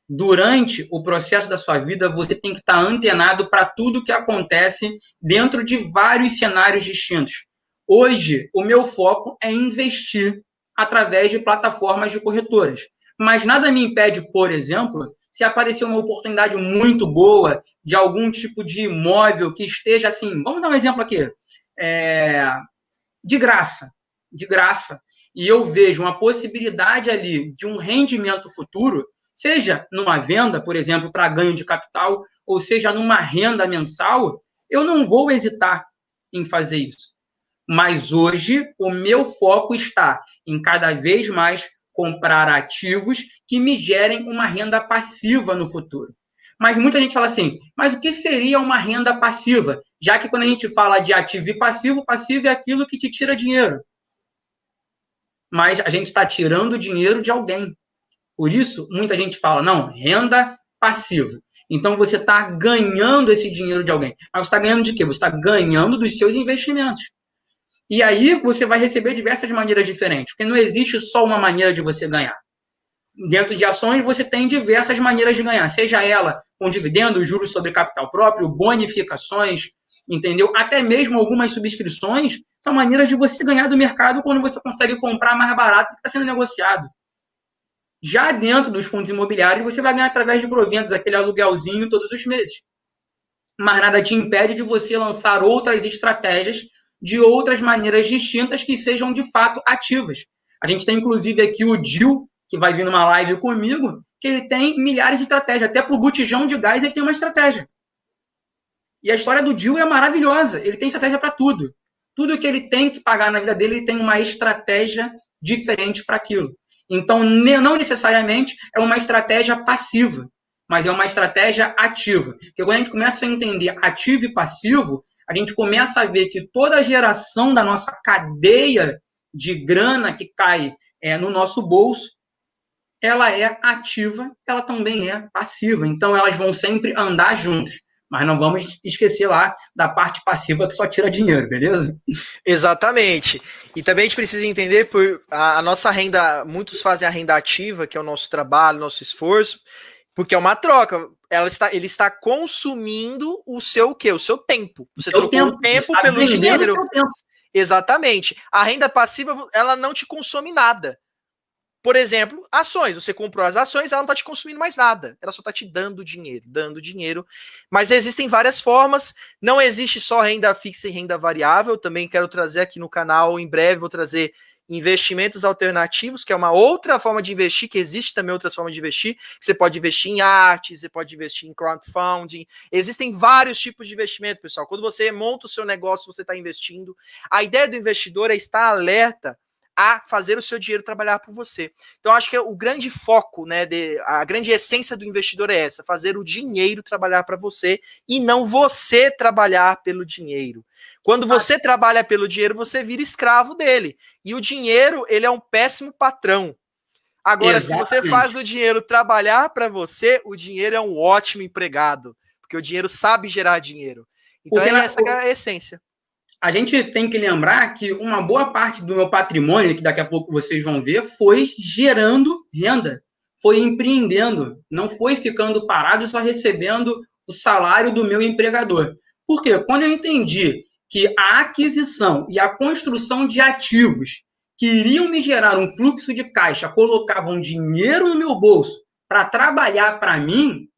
Durante o processo da sua vida, você tem que estar antenado para tudo que acontece dentro de vários cenários distintos. Hoje, o meu foco é investir através de plataformas de corretoras. Mas nada me impede, por exemplo, se aparecer uma oportunidade muito boa de algum tipo de imóvel que esteja assim, vamos dar um exemplo aqui, de graça. E eu vejo uma possibilidade ali de um rendimento futuro, seja numa venda, por exemplo, para ganho de capital, ou seja numa renda mensal, eu não vou hesitar em fazer isso. Mas hoje o meu foco está em cada vez mais comprar ativos que me gerem uma renda passiva no futuro. Mas muita gente fala assim, mas o que seria uma renda passiva? Já que quando a gente fala de ativo e passivo é aquilo que te tira dinheiro. Mas a gente está tirando dinheiro de alguém. Por isso, muita gente fala, não, renda passiva. Então, você está ganhando esse dinheiro de alguém. Mas você está ganhando de quê? Você está ganhando dos seus investimentos. E aí, você vai receber diversas maneiras diferentes, porque não existe só uma maneira de você ganhar. Dentro de ações, você tem diversas maneiras de ganhar, seja ela com dividendos, juros sobre capital próprio, bonificações, entendeu? Até mesmo algumas subscrições são maneiras de você ganhar do mercado quando você consegue comprar mais barato do que está sendo negociado. Já dentro dos fundos imobiliários, você vai ganhar através de proventos, aquele aluguelzinho todos os meses. Mas nada te impede de você lançar outras estratégias de outras maneiras distintas que sejam de fato ativas. A gente tem inclusive aqui o Dil, que vai vir numa live comigo, que ele tem milhares de estratégias. Até para o botijão de gás ele tem uma estratégia. E a história do Dil é maravilhosa. Ele tem estratégia para tudo. Tudo que ele tem que pagar na vida dele, ele tem uma estratégia diferente para aquilo. Então, não necessariamente é uma estratégia passiva, mas é uma estratégia ativa. Porque quando a gente começa a entender ativo e passivo, a gente começa a ver que toda a geração da nossa cadeia de grana que cai no nosso bolso, ela é ativa, ela também é passiva. Então, elas vão sempre andar juntas. Mas não vamos esquecer lá da parte passiva que só tira dinheiro, beleza? Exatamente. E também a gente precisa entender por a nossa renda, muitos fazem a renda ativa, que é o nosso trabalho, nosso esforço, porque é uma troca. Ele está consumindo o seu quê? O seu tempo. Você trocou o tempo pelo dinheiro. Exatamente. A renda passiva, ela não te consome nada. Por exemplo, ações. Você comprou as ações, ela não está te consumindo mais nada. Ela só está te dando dinheiro. Mas existem várias formas. Não existe só renda fixa e renda variável. Eu também quero trazer aqui no canal, em breve, vou trazer investimentos alternativos, que é uma outra forma de investir, que existe também outras formas de investir. Você pode investir em arte, você pode investir em crowdfunding. Existem vários tipos de investimento, pessoal. Quando você monta o seu negócio, você está investindo. A ideia do investidor é estar alerta a fazer o seu dinheiro trabalhar por você. Então, acho que o grande foco, né, a grande essência do investidor é essa, fazer o dinheiro trabalhar para você e não você trabalhar pelo dinheiro. Quando você trabalha pelo dinheiro, você vira escravo dele. E o dinheiro, ele é um péssimo patrão. Agora, se você faz o dinheiro trabalhar para você, o dinheiro é um ótimo empregado, porque o dinheiro sabe gerar dinheiro. Então, essa é a essência. A gente tem que lembrar que uma boa parte do meu patrimônio, que daqui a pouco vocês vão ver, foi gerando renda, foi empreendendo, não foi ficando parado e só recebendo o salário do meu empregador. Por quê? Quando eu entendi que a aquisição e a construção de ativos que iriam me gerar um fluxo de caixa, colocavam dinheiro no meu bolso para trabalhar para mim,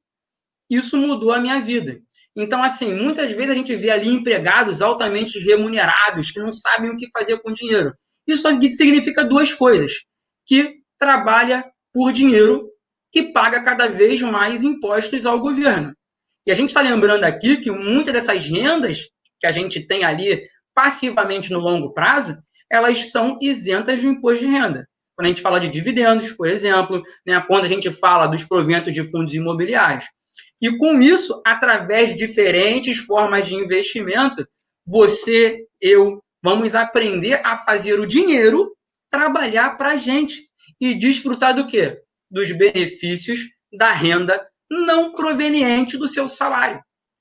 isso mudou a minha vida. Então, assim, muitas vezes a gente vê ali empregados altamente remunerados que não sabem o que fazer com dinheiro. Isso significa duas coisas: que trabalha por dinheiro, que paga cada vez mais impostos ao governo. E a gente está lembrando aqui que muitas dessas rendas que a gente tem ali passivamente no longo prazo, elas são isentas do imposto de renda. Quando a gente fala de dividendos, por exemplo, né, quando a gente fala dos proventos de fundos imobiliários. E com isso, através de diferentes formas de investimento, você, eu, vamos aprender a fazer o dinheiro trabalhar para a gente e desfrutar do quê? Dos benefícios da renda não proveniente do seu salário,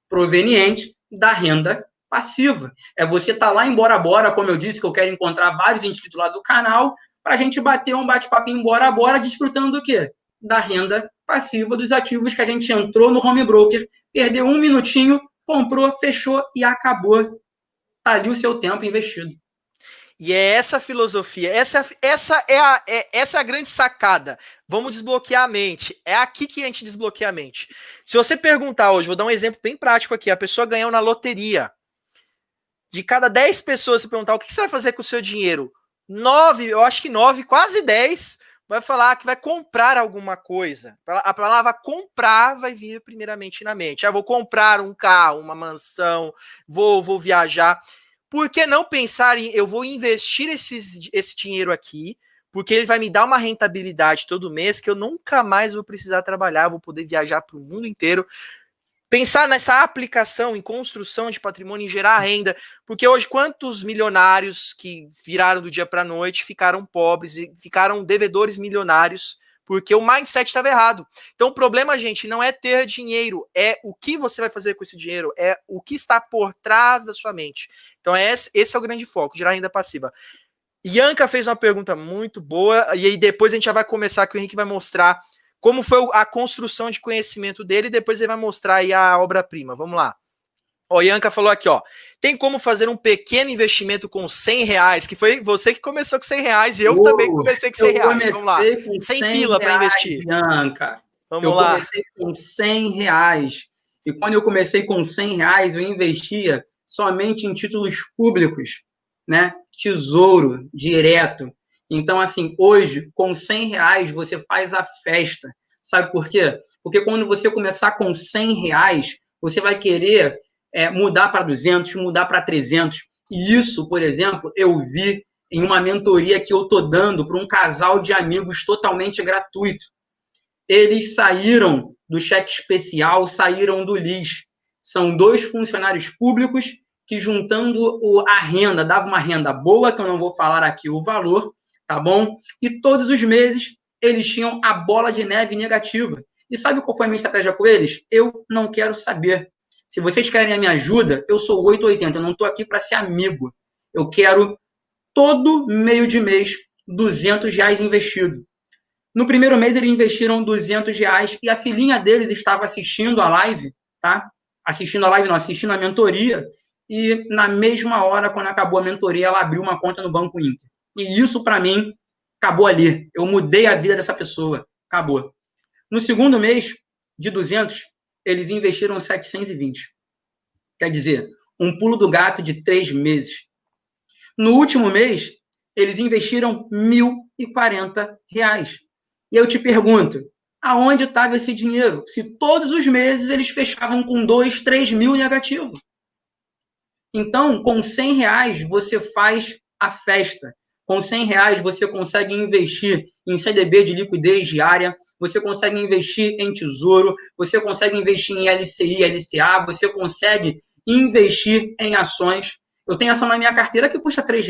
proveniente da renda passiva. É você estar lá em Bora Bora, como eu disse, que eu quero encontrar vários inscritos lá do canal, para a gente bater um bate-papo em Bora Bora, desfrutando do quê? Da renda passiva dos ativos que a gente entrou no home broker, perdeu um minutinho, comprou, fechou e acabou. Está ali o seu tempo investido. E é essa filosofia, essa é a grande sacada. Vamos desbloquear a mente. É aqui que a gente desbloqueia a mente. Se você perguntar hoje, vou dar um exemplo bem prático aqui, a pessoa ganhou na loteria. De cada 10 pessoas, você perguntar o que você vai fazer com o seu dinheiro, 9, eu acho que 9, quase 10, vai falar que vai comprar alguma coisa. A palavra comprar vai vir primeiramente na mente. Vou comprar um carro, uma mansão, vou viajar. Por que não pensar em eu vou investir esse dinheiro aqui, porque ele vai me dar uma rentabilidade todo mês que eu nunca mais vou precisar trabalhar, vou poder viajar para o mundo inteiro. Pensar nessa aplicação em construção de patrimônio, em gerar renda, porque hoje quantos milionários que viraram do dia para a noite ficaram pobres e ficaram devedores milionários porque o mindset estava errado. Então o problema, gente, não é ter dinheiro, é o que você vai fazer com esse dinheiro, é o que está por trás da sua mente. Então esse é o grande foco, gerar renda passiva. Ianca fez uma pergunta muito boa, e aí depois a gente já vai começar, que o Henrique vai mostrar como foi a construção de conhecimento dele, e depois ele vai mostrar aí a obra-prima. Vamos lá. Ó, Ianca falou aqui, ó. Tem como fazer um pequeno investimento com R$100, que foi você que começou com R$100, e eu também comecei com R$100. Vamos lá. 100 pila para investir. Ianca. Vamos lá. Eu comecei com R$100. E quando eu comecei com R$100, eu investia somente em títulos públicos, né? Tesouro, direto. Então, assim, hoje, com R$100, você faz a festa. Sabe por quê? Porque quando você começar com R$100, você vai querer mudar para 200, mudar para 300. E isso, por exemplo, eu vi em uma mentoria que eu estou dando para um casal de amigos totalmente gratuito. Eles saíram do cheque especial, saíram do LIS. São 2 funcionários públicos que, juntando a renda, dava uma renda boa, que eu não vou falar aqui o valor, tá bom? E todos os meses eles tinham a bola de neve negativa. E sabe qual foi a minha estratégia com eles? Eu não quero saber. Se vocês querem a minha ajuda, eu sou 880, eu não estou aqui para ser amigo. Eu quero todo meio de mês R$200 investido. No primeiro mês eles investiram R$200 e a filhinha deles estava assistindo a live, tá? Assistindo a live não, assistindo a mentoria, e na mesma hora, quando acabou a mentoria, ela abriu uma conta no Banco Inter. E isso, para mim, acabou ali. Eu mudei a vida dessa pessoa. Acabou. No segundo mês, de 200, eles investiram 720. Quer dizer, um pulo do gato de 3 meses. No último mês, eles investiram R$1.040. E eu te pergunto, aonde estava esse dinheiro? Se todos os meses eles fechavam com 2, 3 mil negativo. Então, com R$100, você faz a festa. Com R$ 100 você consegue investir em CDB de liquidez diária, você consegue investir em tesouro, você consegue investir em LCI, LCA, você consegue investir em ações. Eu tenho ação na minha carteira que custa R$ 3,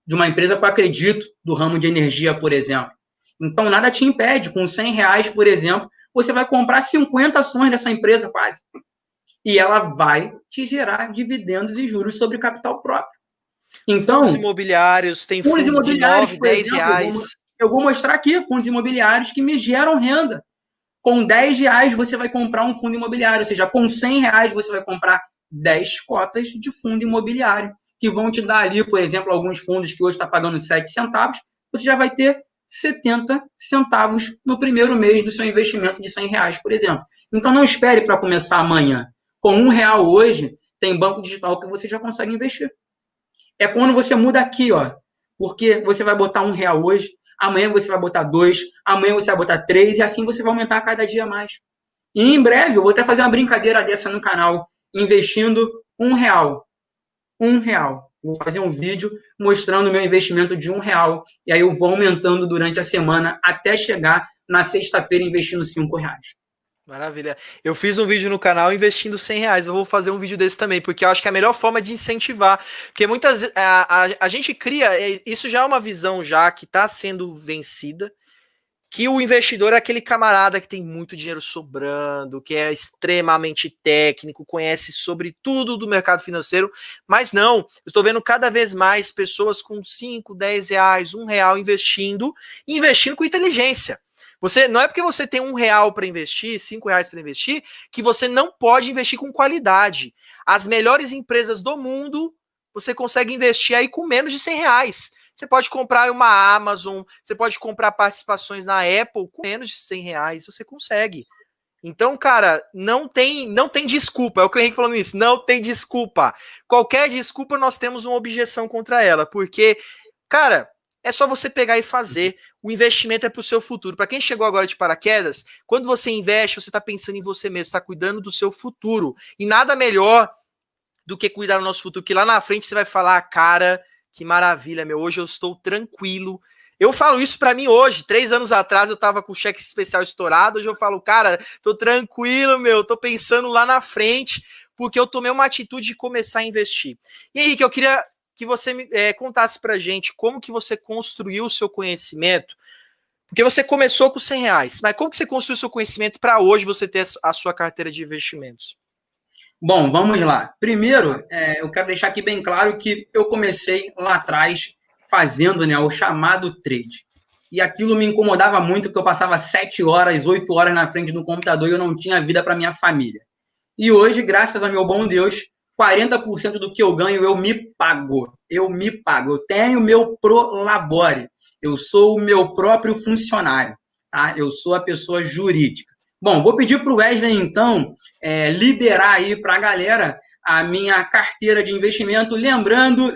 de uma empresa que eu acredito, do ramo de energia, por exemplo. Então, nada te impede, com R$ 100, por exemplo, você vai comprar 50 ações dessa empresa quase. E ela vai te gerar dividendos e juros sobre capital próprio. Então, fundos imobiliários, tem fundo de 9, 10 reais. Eu vou mostrar aqui fundos imobiliários que me geram renda. Com R$ 10 você vai comprar um fundo imobiliário, ou seja, com R$ 100 você vai comprar 10 cotas de fundo imobiliário, que vão te dar ali, por exemplo, alguns fundos que hoje está pagando 7 centavos, você já vai ter 70 centavos no primeiro mês do seu investimento de R$ 100, por exemplo. Então, não espere para começar amanhã. Com R$ 1 hoje, tem banco digital que você já consegue investir. É quando você muda aqui, ó, porque você vai botar R$ 1 hoje, amanhã você vai botar 2, amanhã você vai botar 3, e assim você vai aumentar cada dia mais. E em breve, eu vou até fazer uma brincadeira dessa no canal, investindo R$ 1. R$ 1. Vou fazer um vídeo mostrando o meu investimento de R$ 1, e aí eu vou aumentando durante a semana até chegar na sexta-feira investindo R$ 5. Maravilha. Eu fiz um vídeo no canal investindo R$ 100. Eu vou fazer um vídeo desse também, porque eu acho que é a melhor forma de incentivar. Porque muitas a gente cria, isso já é uma visão já que está sendo vencida, que o investidor é aquele camarada que tem muito dinheiro sobrando, que é extremamente técnico, conhece sobre tudo do mercado financeiro, mas não, eu estou vendo cada vez mais pessoas com 5, 10 reais, R$ 1 investindo com inteligência. Você, não é porque você tem R$ 1 para investir, R$ 5 para investir, que você não pode investir com qualidade. As melhores empresas do mundo, você consegue investir aí com menos de R$ 100. Você pode comprar uma Amazon, você pode comprar participações na Apple com menos de R$ 100, você consegue. Então, cara, não tem desculpa. É o que o Henrique falou nisso, não tem desculpa. Qualquer desculpa nós temos uma objeção contra ela, porque, cara, é só você pegar e fazer. O investimento é para o seu futuro. Para quem chegou agora de paraquedas, quando você investe, você está pensando em você mesmo, está cuidando do seu futuro. E nada melhor do que cuidar do nosso futuro, que lá na frente você vai falar, cara, que maravilha, meu, hoje eu estou tranquilo. Eu falo isso para mim hoje. 3 anos atrás eu tava com o cheque especial estourado, hoje eu falo, cara, tô tranquilo, meu, tô pensando lá na frente, porque eu tomei uma atitude de começar a investir. E Henrique, eu queria que você contasse pra gente como que você construiu o seu conhecimento, porque você começou com R$ 100, mas como que você construiu o seu conhecimento para hoje você ter a sua carteira de investimentos? Bom, vamos lá. Primeiro, eu quero deixar aqui bem claro que eu comecei lá atrás fazendo, né, o chamado trade. E aquilo me incomodava muito, porque eu passava 7 horas, 8 horas na frente do computador e eu não tinha vida para minha família. E hoje, graças ao meu bom Deus, 40% do que eu ganho eu me pago. Eu me pago. Eu tenho meu prolabore. Eu sou o meu próprio funcionário. Tá? Eu sou a pessoa jurídica. Bom, vou pedir para o Wesley, então, liberar aí para a galera a minha carteira de investimento. Lembrando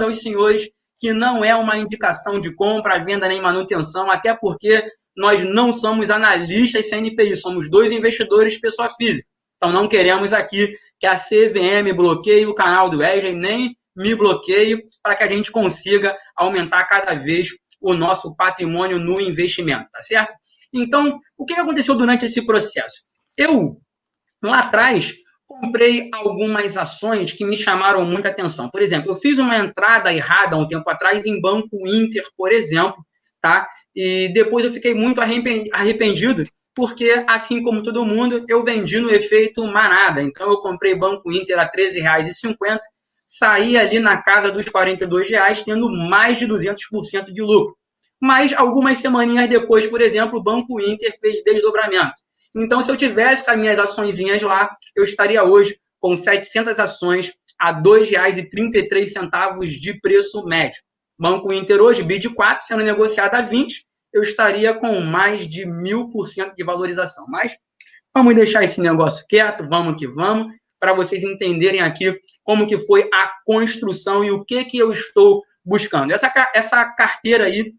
aos senhores que não é uma indicação de compra, venda nem manutenção, até porque nós não somos analistas CNPI, somos 2 investidores pessoa física. Então, não queremos aqui que a CVM bloqueie o canal do Wesley, nem me bloqueie, para que a gente consiga aumentar cada vez o nosso patrimônio no investimento, tá certo? Então, o que aconteceu durante esse processo? Eu, lá atrás, comprei algumas ações que me chamaram muita atenção. Por exemplo, eu fiz uma entrada errada há um tempo atrás em Banco Inter, por exemplo, tá? E depois eu fiquei muito arrependido, porque, assim como todo mundo, eu vendi no efeito manada. Então, eu comprei Banco Inter a R$ 13,50, saí ali na casa dos R$ 42, tendo mais de 200% de lucro. Mas, algumas semaninhas depois, por exemplo, o Banco Inter fez desdobramento. Então, se eu tivesse com as minhas açõezinhas lá, eu estaria hoje com 700 ações a R$ 2,33 de preço médio. Banco Inter hoje, BID 4, sendo negociado a 20, eu estaria com mais de 1000% de valorização. Mas vamos deixar esse negócio quieto, vamos que vamos, para vocês entenderem aqui como que foi a construção e o que eu estou buscando. Essa carteira aí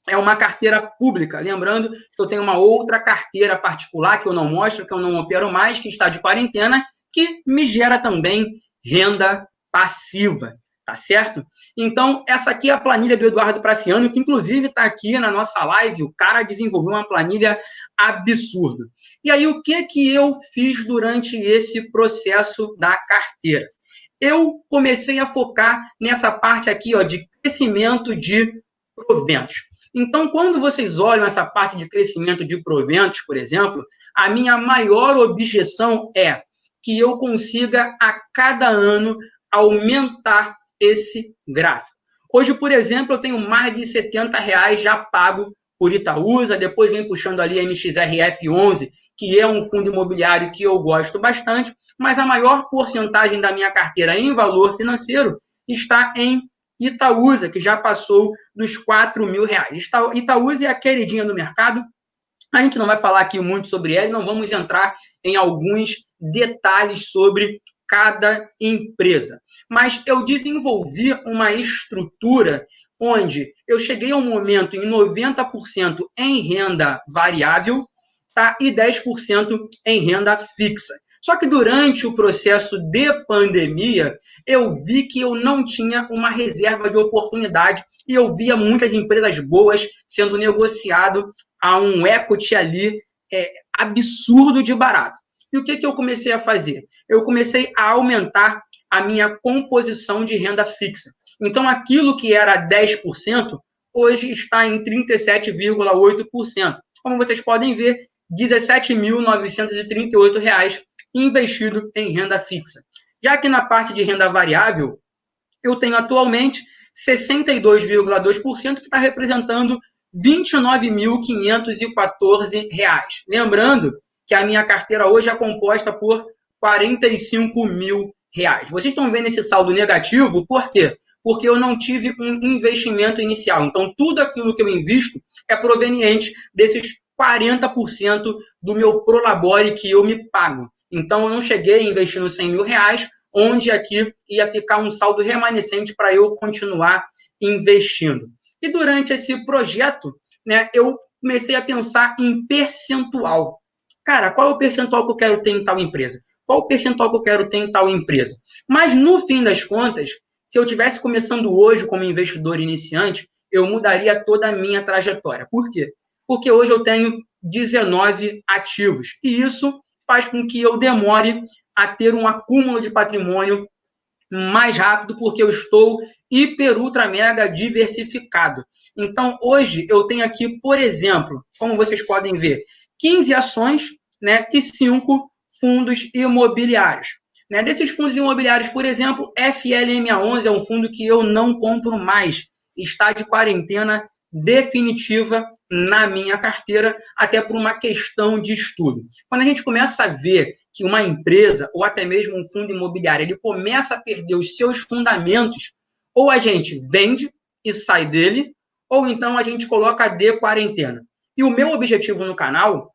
é uma carteira pública. Lembrando que eu tenho uma outra carteira particular que eu não mostro, que eu não opero mais, que está de quarentena, que me gera também renda passiva. tá certo? Então, essa aqui é a planilha do Eduardo Praciano, que inclusive está aqui na nossa live. O cara desenvolveu uma planilha absurda. E aí, o que eu fiz durante esse processo da carteira? Eu comecei a focar nessa parte aqui, ó, de crescimento de proventos. Então, quando vocês olham essa parte de crescimento de proventos, por exemplo, a minha maior objeção é que eu consiga, a cada ano, aumentar esse gráfico. Hoje, por exemplo, eu tenho mais de R$70 já pago por Itaúsa, depois vem puxando ali a MXRF11, que é um fundo imobiliário que eu gosto bastante, mas a maior porcentagem da minha carteira em valor financeiro está em Itaúsa, que já passou dos R$4.000. Itaúsa é a queridinha do mercado. A gente não vai falar aqui muito sobre ela, não vamos entrar em alguns detalhes sobre cada empresa. Mas eu desenvolvi uma estrutura onde eu cheguei a um momento em 90% em renda variável, tá? E 10% em renda fixa. Só que durante o processo de pandemia, eu vi que eu não tinha uma reserva de oportunidade e eu via muitas empresas boas sendo negociado a um equity ali absurdo de barato. E o que eu comecei a fazer? Eu comecei a aumentar a minha composição de renda fixa. Então, aquilo que era 10%, hoje está em 37,8%. Como vocês podem ver, R$17.938 investido em renda fixa. Já que na parte de renda variável, eu tenho atualmente 62,2%, que está representando R$29.514. Lembrando que a minha carteira hoje é composta por R$45.000. Vocês estão vendo esse saldo negativo, por quê? Porque eu não tive um investimento inicial. Então, tudo aquilo que eu invisto é proveniente desses 40% do meu prolabore que eu me pago. Então, eu não cheguei investindo R$100.000, onde aqui ia ficar um saldo remanescente para eu continuar investindo. E durante esse projeto, né, eu comecei a pensar em percentual. Cara, qual é o percentual que eu quero ter em tal empresa? Qual o percentual que eu quero ter em tal empresa? Mas, no fim das contas, se eu estivesse começando hoje como investidor iniciante, eu mudaria toda a minha trajetória. Por quê? Porque hoje eu tenho 19 ativos. E isso faz com que eu demore a ter um acúmulo de patrimônio mais rápido, porque eu estou hiper, ultra, mega diversificado. Então, hoje, eu tenho aqui, por exemplo, como vocês podem ver, 15 ações, né, e 5 fundos imobiliários. Né? Desses fundos imobiliários, por exemplo, FLM11 é um fundo que eu não compro mais. Está de quarentena definitiva na minha carteira, até por uma questão de estudo. Quando a gente começa a ver que uma empresa, ou até mesmo um fundo imobiliário, ele começa a perder os seus fundamentos, ou a gente vende e sai dele, ou então a gente coloca de quarentena. E o meu objetivo no canal,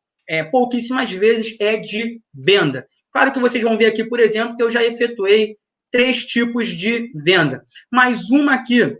pouquíssimas vezes, é de venda. Claro que vocês vão ver aqui, por exemplo, que eu já efetuei 3 tipos de venda. Mas uma aqui,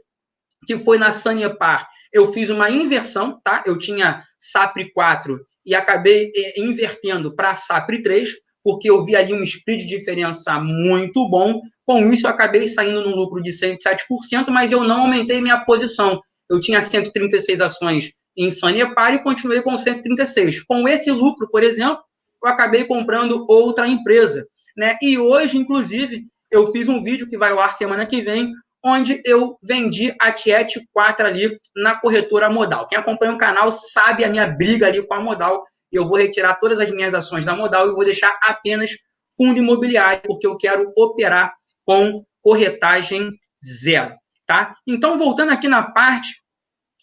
que foi na Sanepar, eu fiz uma inversão, tá? Eu tinha SAPRE 4 e acabei invertendo para SAPRE 3, porque eu vi ali um spread de diferença muito bom. Com isso, eu acabei saindo num lucro de 107%, mas eu não aumentei minha posição. Eu tinha 136 ações em Sanepar e continuei com 136. Com esse lucro, por exemplo, eu acabei comprando outra empresa, né? E hoje, inclusive, eu fiz um vídeo que vai ao ar semana que vem, onde eu vendi a Tiet 4 ali na corretora Modal. Quem acompanha o canal sabe a minha briga ali com a Modal. Eu vou retirar todas as minhas ações da Modal e vou deixar apenas fundo imobiliário, porque eu quero operar com corretagem zero, tá? Então, voltando aqui na parte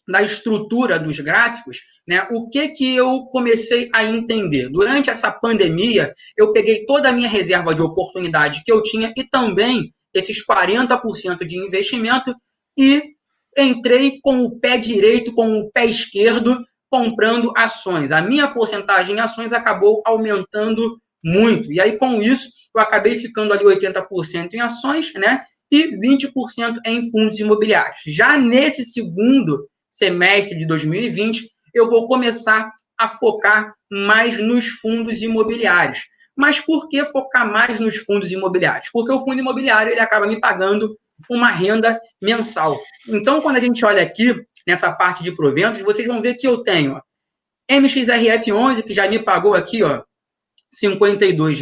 da estrutura dos gráficos, né, o que eu comecei a entender? Durante essa pandemia, eu peguei toda a minha reserva de oportunidade que eu tinha e também esses 40% de investimento e entrei com o pé direito, com o pé esquerdo, comprando ações. A minha porcentagem em ações acabou aumentando muito. E aí, com isso, eu acabei ficando ali 80% em ações, né? E 20% em fundos imobiliários. Já nesse segundo semestre de 2020, eu vou começar a focar mais nos fundos imobiliários. Mas por que focar mais nos fundos imobiliários? Porque o fundo imobiliário ele acaba me pagando uma renda mensal. Então, quando a gente olha aqui, nessa parte de proventos, vocês vão ver que eu tenho ó, MXRF11, que já me pagou aqui, ó, R$ 52.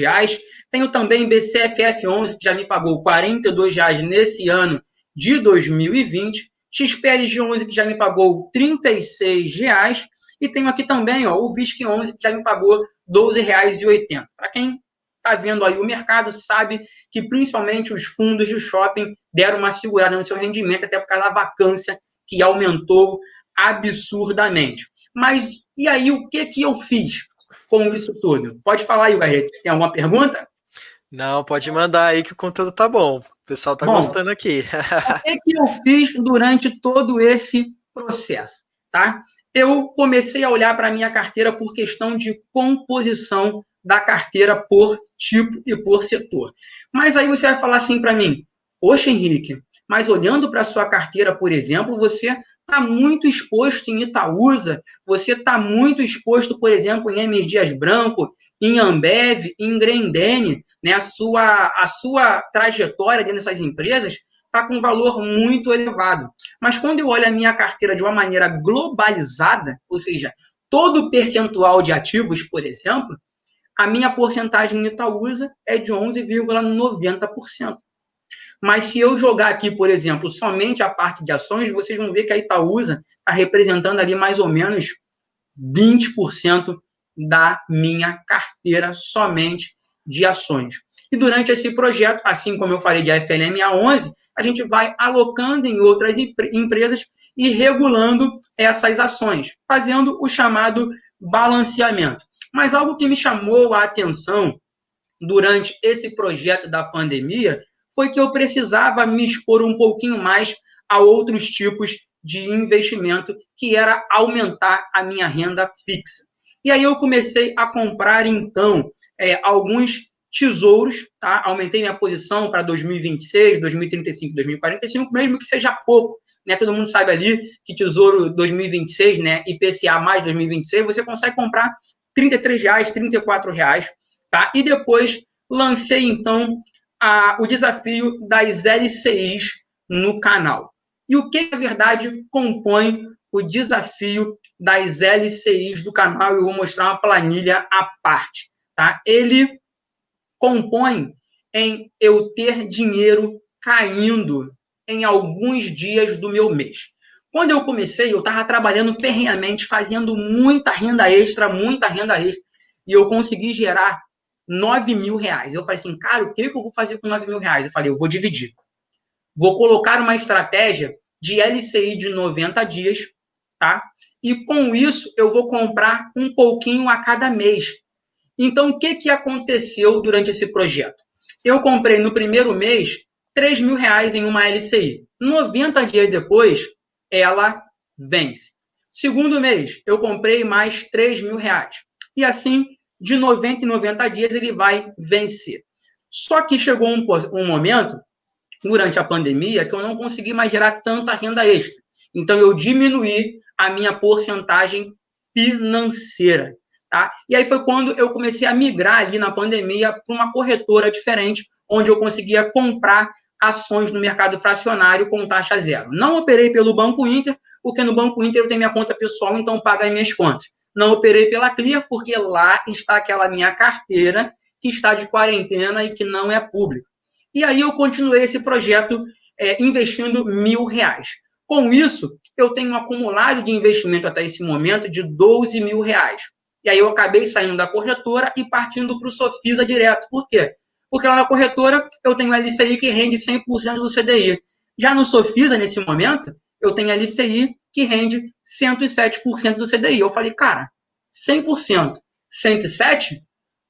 Tenho também BCFF11, que já me pagou R$ 42 nesse ano de 2020. XPLG11, que já me pagou R$ 36. E tenho aqui também ó, o VISC11, que já me pagou R$ 12,80. Para quem está vendo aí o mercado, sabe que principalmente os fundos de shopping deram uma segurada no seu rendimento, até por causa da vacância que aumentou absurdamente. Mas e aí, o que eu fiz com isso tudo? Pode falar aí, Barreto. Tem alguma pergunta? Não, pode mandar aí que o conteúdo tá bom. O pessoal tá gostando aqui. O que eu fiz durante todo esse processo? Tá? Eu comecei a olhar para a minha carteira por questão de composição da carteira por tipo e por setor. Mas aí você vai falar assim para mim, poxa, Henrique, mas olhando para a sua carteira, por exemplo, você está muito exposto em Itaúsa, você está muito exposto, por exemplo, em M. Dias Branco, em Ambev, em Grendene, né? A sua trajetória dentro dessas empresas está com um valor muito elevado. Mas quando eu olho a minha carteira de uma maneira globalizada, ou seja, todo o percentual de ativos, por exemplo, a minha porcentagem em Itaúsa é de 11,90%. Mas se eu jogar aqui, por exemplo, somente a parte de ações, vocês vão ver que a Itaúsa está representando ali mais ou menos 20% da minha carteira somente de ações. E durante esse projeto, assim como eu falei de FLMA11, a gente vai alocando em outras empresas e regulando essas ações, fazendo o chamado balanceamento. Mas algo que me chamou a atenção durante esse projeto da pandemia foi que eu precisava me expor um pouquinho mais a outros tipos de investimento, que era aumentar a minha renda fixa. E aí eu comecei a comprar, então, alguns tesouros, tá? Aumentei minha posição para 2026, 2035, 2045, mesmo que seja pouco, né? Todo mundo sabe ali que Tesouro 2026, né? IPCA mais 2026, você consegue comprar R$ 33, R$ 34, tá? E depois lancei, então, o desafio das LCIs no canal. E o que, na verdade, compõe o desafio das LCIs do canal? Eu vou mostrar uma planilha à parte. Tá? Ele compõe em eu ter dinheiro caindo em alguns dias do meu mês. Quando eu comecei, eu estava trabalhando ferrenhamente, fazendo muita renda extra, e eu consegui gerar R$ 9.000. Eu falei assim, cara, o que eu vou fazer com R$ 9.000? Eu falei, eu vou dividir. Vou colocar uma estratégia de LCI de 90 dias, tá? E com isso eu vou comprar um pouquinho a cada mês. Então, o que aconteceu durante esse projeto? Eu comprei no primeiro mês R$ 3.000 em uma LCI. 90 dias depois, ela vence. Segundo mês, eu comprei mais R$ 3.000. E assim, de 90 em 90 dias, ele vai vencer. Só que chegou um momento, durante a pandemia, que eu não consegui mais gerar tanta renda extra. Então, eu diminuí a minha porcentagem financeira. Tá? E aí foi quando eu comecei a migrar ali na pandemia para uma corretora diferente, onde eu conseguia comprar ações no mercado fracionário com taxa zero. Não operei pelo Banco Inter, porque no Banco Inter eu tenho minha conta pessoal, então paga as minhas contas. Não operei pela Clear, porque lá está aquela minha carteira que está de quarentena e que não é pública. E aí eu continuei esse projeto investindo R$ 1.000. Com isso, eu tenho um acumulado de investimento até esse momento de R$ 12.000. E aí eu acabei saindo da corretora e partindo para o Sofisa direto. Por quê? Porque lá na corretora eu tenho LCI que rende 100% do CDI. Já no Sofisa, nesse momento, eu tenho LCI que rende 107% do CDI. Eu falei, cara, 100%, 107%,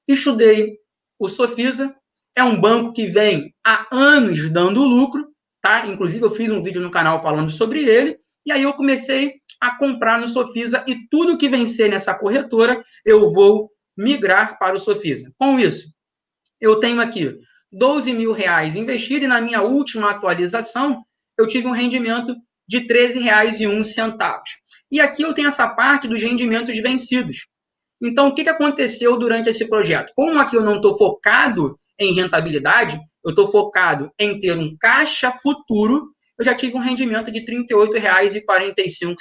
estudei o Sofisa, é um banco que vem há anos dando lucro, tá? Inclusive eu fiz um vídeo no canal falando sobre ele, e aí eu comecei a comprar no Sofisa e tudo que vencer nessa corretora, eu vou migrar para o Sofisa. Com isso, eu tenho aqui R$ 12.000 investido e na minha última atualização, eu tive um rendimento de R$ 13,01. E aqui eu tenho essa parte dos rendimentos vencidos. Então, o que aconteceu durante esse projeto? Como aqui eu não estou focado em rentabilidade, eu estou focado em ter um caixa futuro, eu já tive um rendimento de R$ 38,45.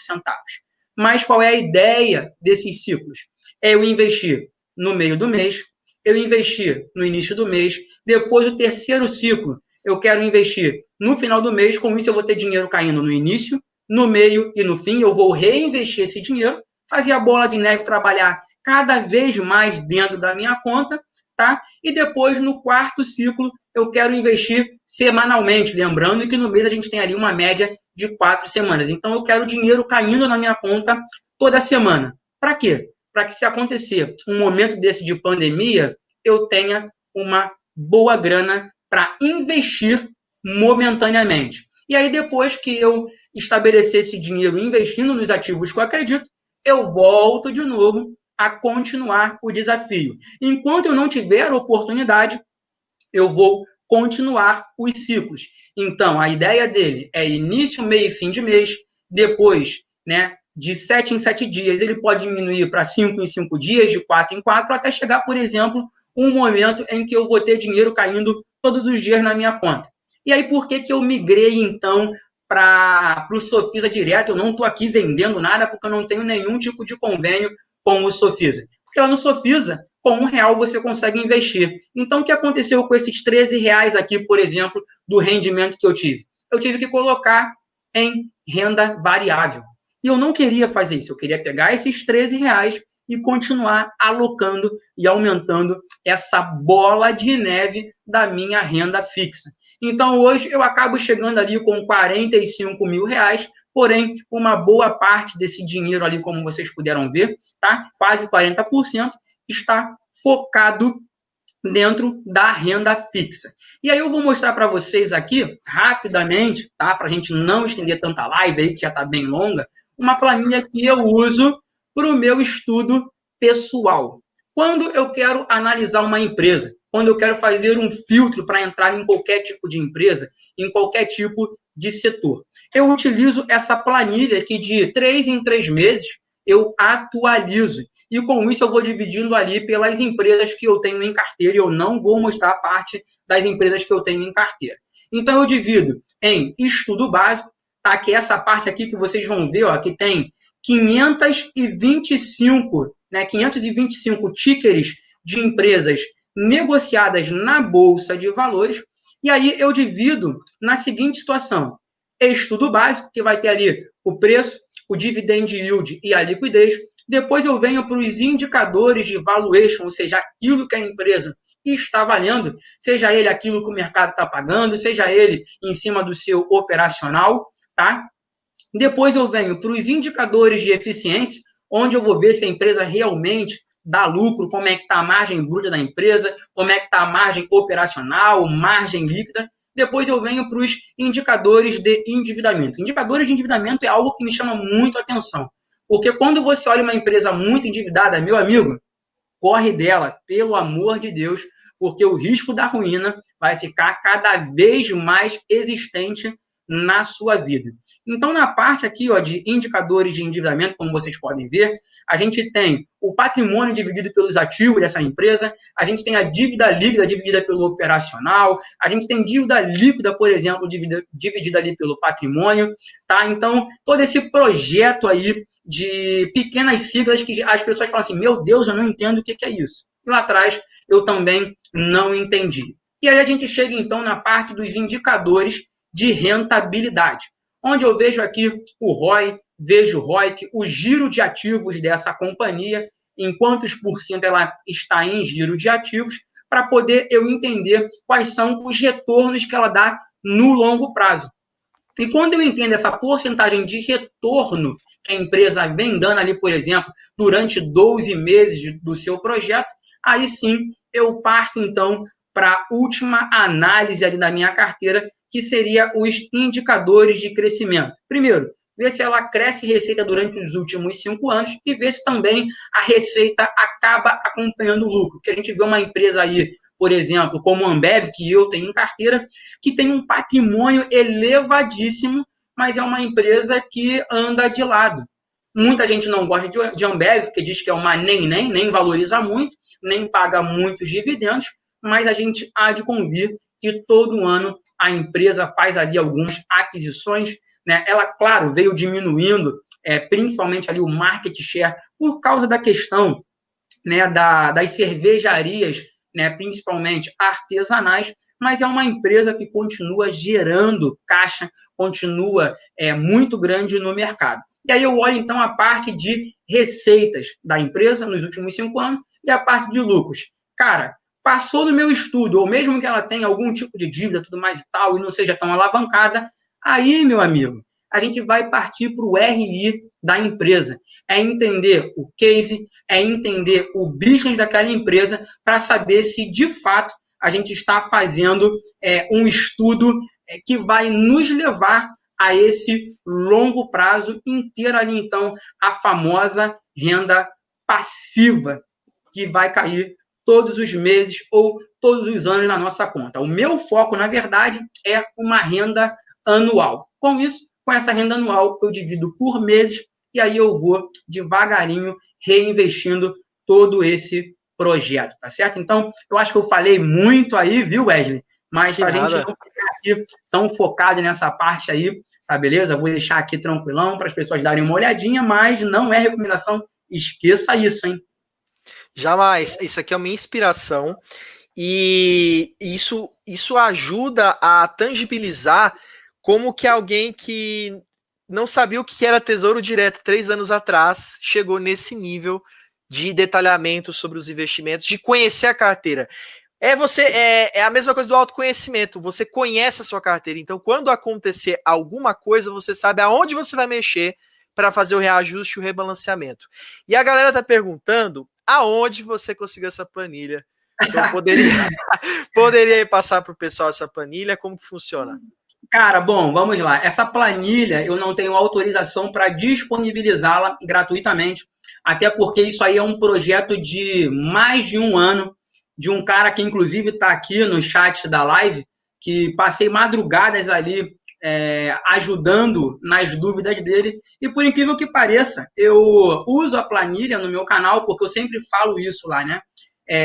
Mas qual é a ideia desses ciclos? É eu investir no meio do mês, eu investir no início do mês, depois do terceiro ciclo, eu quero investir no final do mês, com isso eu vou ter dinheiro caindo no início, no meio e no fim, eu vou reinvestir esse dinheiro, fazer a bola de neve trabalhar cada vez mais dentro da minha conta, tá? E depois, no quarto ciclo, eu quero investir semanalmente, lembrando que no mês a gente tem ali uma média de 4 semanas. Então, eu quero dinheiro caindo na minha conta toda semana. Para quê? Para que, se acontecer um momento desse de pandemia, eu tenha uma boa grana para investir momentaneamente. E aí, depois que eu estabelecer esse dinheiro investindo nos ativos que eu acredito, eu volto de novo a continuar o desafio. Enquanto eu não tiver oportunidade, eu vou continuar os ciclos. Então, a ideia dele é início, meio e fim de mês, depois, né, de 7 em 7 dias, ele pode diminuir para 5 em 5 dias, de 4 em 4, até chegar, por exemplo, um momento em que eu vou ter dinheiro caindo todos os dias na minha conta. E aí, por que eu migrei, então, para o Sofisa direto? Eu não estou aqui vendendo nada, porque eu não tenho nenhum tipo de convênio com o Sofisa. Porque lá no Sofisa, com R$1 você consegue investir. Então, o que aconteceu com esses R$13 aqui, por exemplo, do rendimento que eu tive? Eu tive que colocar em renda variável. E eu não queria fazer isso. Eu queria pegar esses R$13 e continuar alocando e aumentando essa bola de neve da minha renda fixa. Então, hoje, eu acabo chegando ali com R$45 mil, porém, uma boa parte desse dinheiro ali, como vocês puderam ver, tá? Quase 40%, está focado dentro da renda fixa. E aí eu vou mostrar para vocês aqui, rapidamente, tá? Para a gente não estender tanta live aí, que já está bem longa, uma planilha que eu uso para o meu estudo pessoal. Quando eu quero analisar uma empresa, quando eu quero fazer um filtro para entrar em qualquer tipo de empresa, em qualquer tipo de setor, eu utilizo essa planilha que de 3 em 3 meses eu atualizo. E com isso eu vou dividindo ali pelas empresas que eu tenho em carteira, e eu não vou mostrar a parte das empresas que eu tenho em carteira. Então eu divido em estudo básico, tá? Que é essa parte aqui que vocês vão ver, ó, que tem 525 tickers de empresas negociadas na Bolsa de Valores. E aí eu divido na seguinte situação: estudo básico, que vai ter ali o preço, o dividend yield e a liquidez. Depois eu venho para os indicadores de valuation, ou seja, aquilo que a empresa está valendo, seja ele aquilo que o mercado está pagando, seja ele em cima do seu operacional, tá? Depois eu venho para os indicadores de eficiência, onde eu vou ver se a empresa realmente dá lucro, como é que está a margem bruta da empresa, como é que está a margem operacional, margem líquida. Depois eu venho para os indicadores de endividamento. Indicadores de endividamento é algo que me chama muito a atenção. Porque quando você olha uma empresa muito endividada, meu amigo, corre dela, pelo amor de Deus, porque o risco da ruína vai ficar cada vez mais existente na sua vida. Então, na parte aqui, ó, de indicadores de endividamento, como vocês podem ver, a gente tem o patrimônio dividido pelos ativos dessa empresa, a gente tem a dívida líquida dividida pelo operacional, a gente tem dívida líquida, por exemplo, dividida ali pelo patrimônio, tá? Então, todo esse projeto aí de pequenas siglas que as pessoas falam assim, meu Deus, eu não entendo o que é isso. E lá atrás, eu também não entendi. E aí a gente chega, então, na parte dos indicadores de rentabilidade, onde eu vejo aqui o ROI, vejo o ROIC, o giro de ativos dessa companhia, em quantos por cento ela está em giro de ativos, para poder eu entender quais são os retornos que ela dá no longo prazo. E quando eu entendo essa porcentagem de retorno que a empresa vem dando ali, por exemplo, durante 12 meses do seu projeto, aí sim eu parto, então, para a última análise ali da minha carteira, que seria os indicadores de crescimento. Primeiro, ver se ela cresce receita durante os últimos 5 anos e ver se também a receita acaba acompanhando o lucro. Porque a gente vê uma empresa aí, por exemplo, como a Ambev, que eu tenho em carteira, que tem um patrimônio elevadíssimo, mas é uma empresa que anda de lado. Muita gente não gosta de Ambev, porque diz que é uma nem valoriza muito, nem paga muitos dividendos, mas a gente há de convir que todo ano a empresa faz ali algumas aquisições, né? Ela, claro, veio diminuindo, principalmente ali o market share, por causa da questão, né, das cervejarias, né, principalmente artesanais, mas é uma empresa que continua gerando caixa, continua muito grande no mercado. E aí eu olho, então, a parte de receitas da empresa nos últimos 5 anos e a parte de lucros. Cara, passou do meu estudo, ou mesmo que ela tenha algum tipo de dívida, tudo mais e tal, e não seja tão alavancada, aí, meu amigo, a gente vai partir para o RI da empresa. É entender o case, é entender o business daquela empresa para saber se, de fato, a gente está fazendo um estudo que vai nos levar a esse longo prazo inteiro ali, então, a famosa renda passiva, que vai cair todos os meses ou todos os anos na nossa conta. O meu foco, na verdade, é uma renda anual. Com isso, com essa renda anual, eu divido por meses e aí eu vou devagarinho reinvestindo todo esse projeto, tá certo? Então, eu acho que eu falei muito aí, viu, Wesley? Mas para a gente não ficar aqui tão focado nessa parte aí, tá beleza? Vou deixar aqui tranquilão para as pessoas darem uma olhadinha, mas não é recomendação, esqueça isso, hein? Jamais. Isso aqui é uma inspiração e isso ajuda a tangibilizar como que alguém que não sabia o que era Tesouro Direto 3 anos atrás chegou nesse nível de detalhamento sobre os investimentos, de conhecer a carteira. É a mesma coisa do autoconhecimento. Você conhece a sua carteira. Então, quando acontecer alguma coisa, você sabe aonde você vai mexer para fazer o reajuste e o rebalanceamento. E a galera tá perguntando aonde você conseguiu essa planilha. Então, poderia passar para o pessoal essa planilha? Como que funciona? Cara, bom, vamos lá. Essa planilha eu não tenho autorização para disponibilizá-la gratuitamente, até porque isso aí é um projeto de mais de 1 ano, de um cara que inclusive está aqui no chat da live, que passei madrugadas ali ajudando nas dúvidas dele, e por incrível que pareça, eu uso a planilha no meu canal, porque eu sempre falo isso lá, né?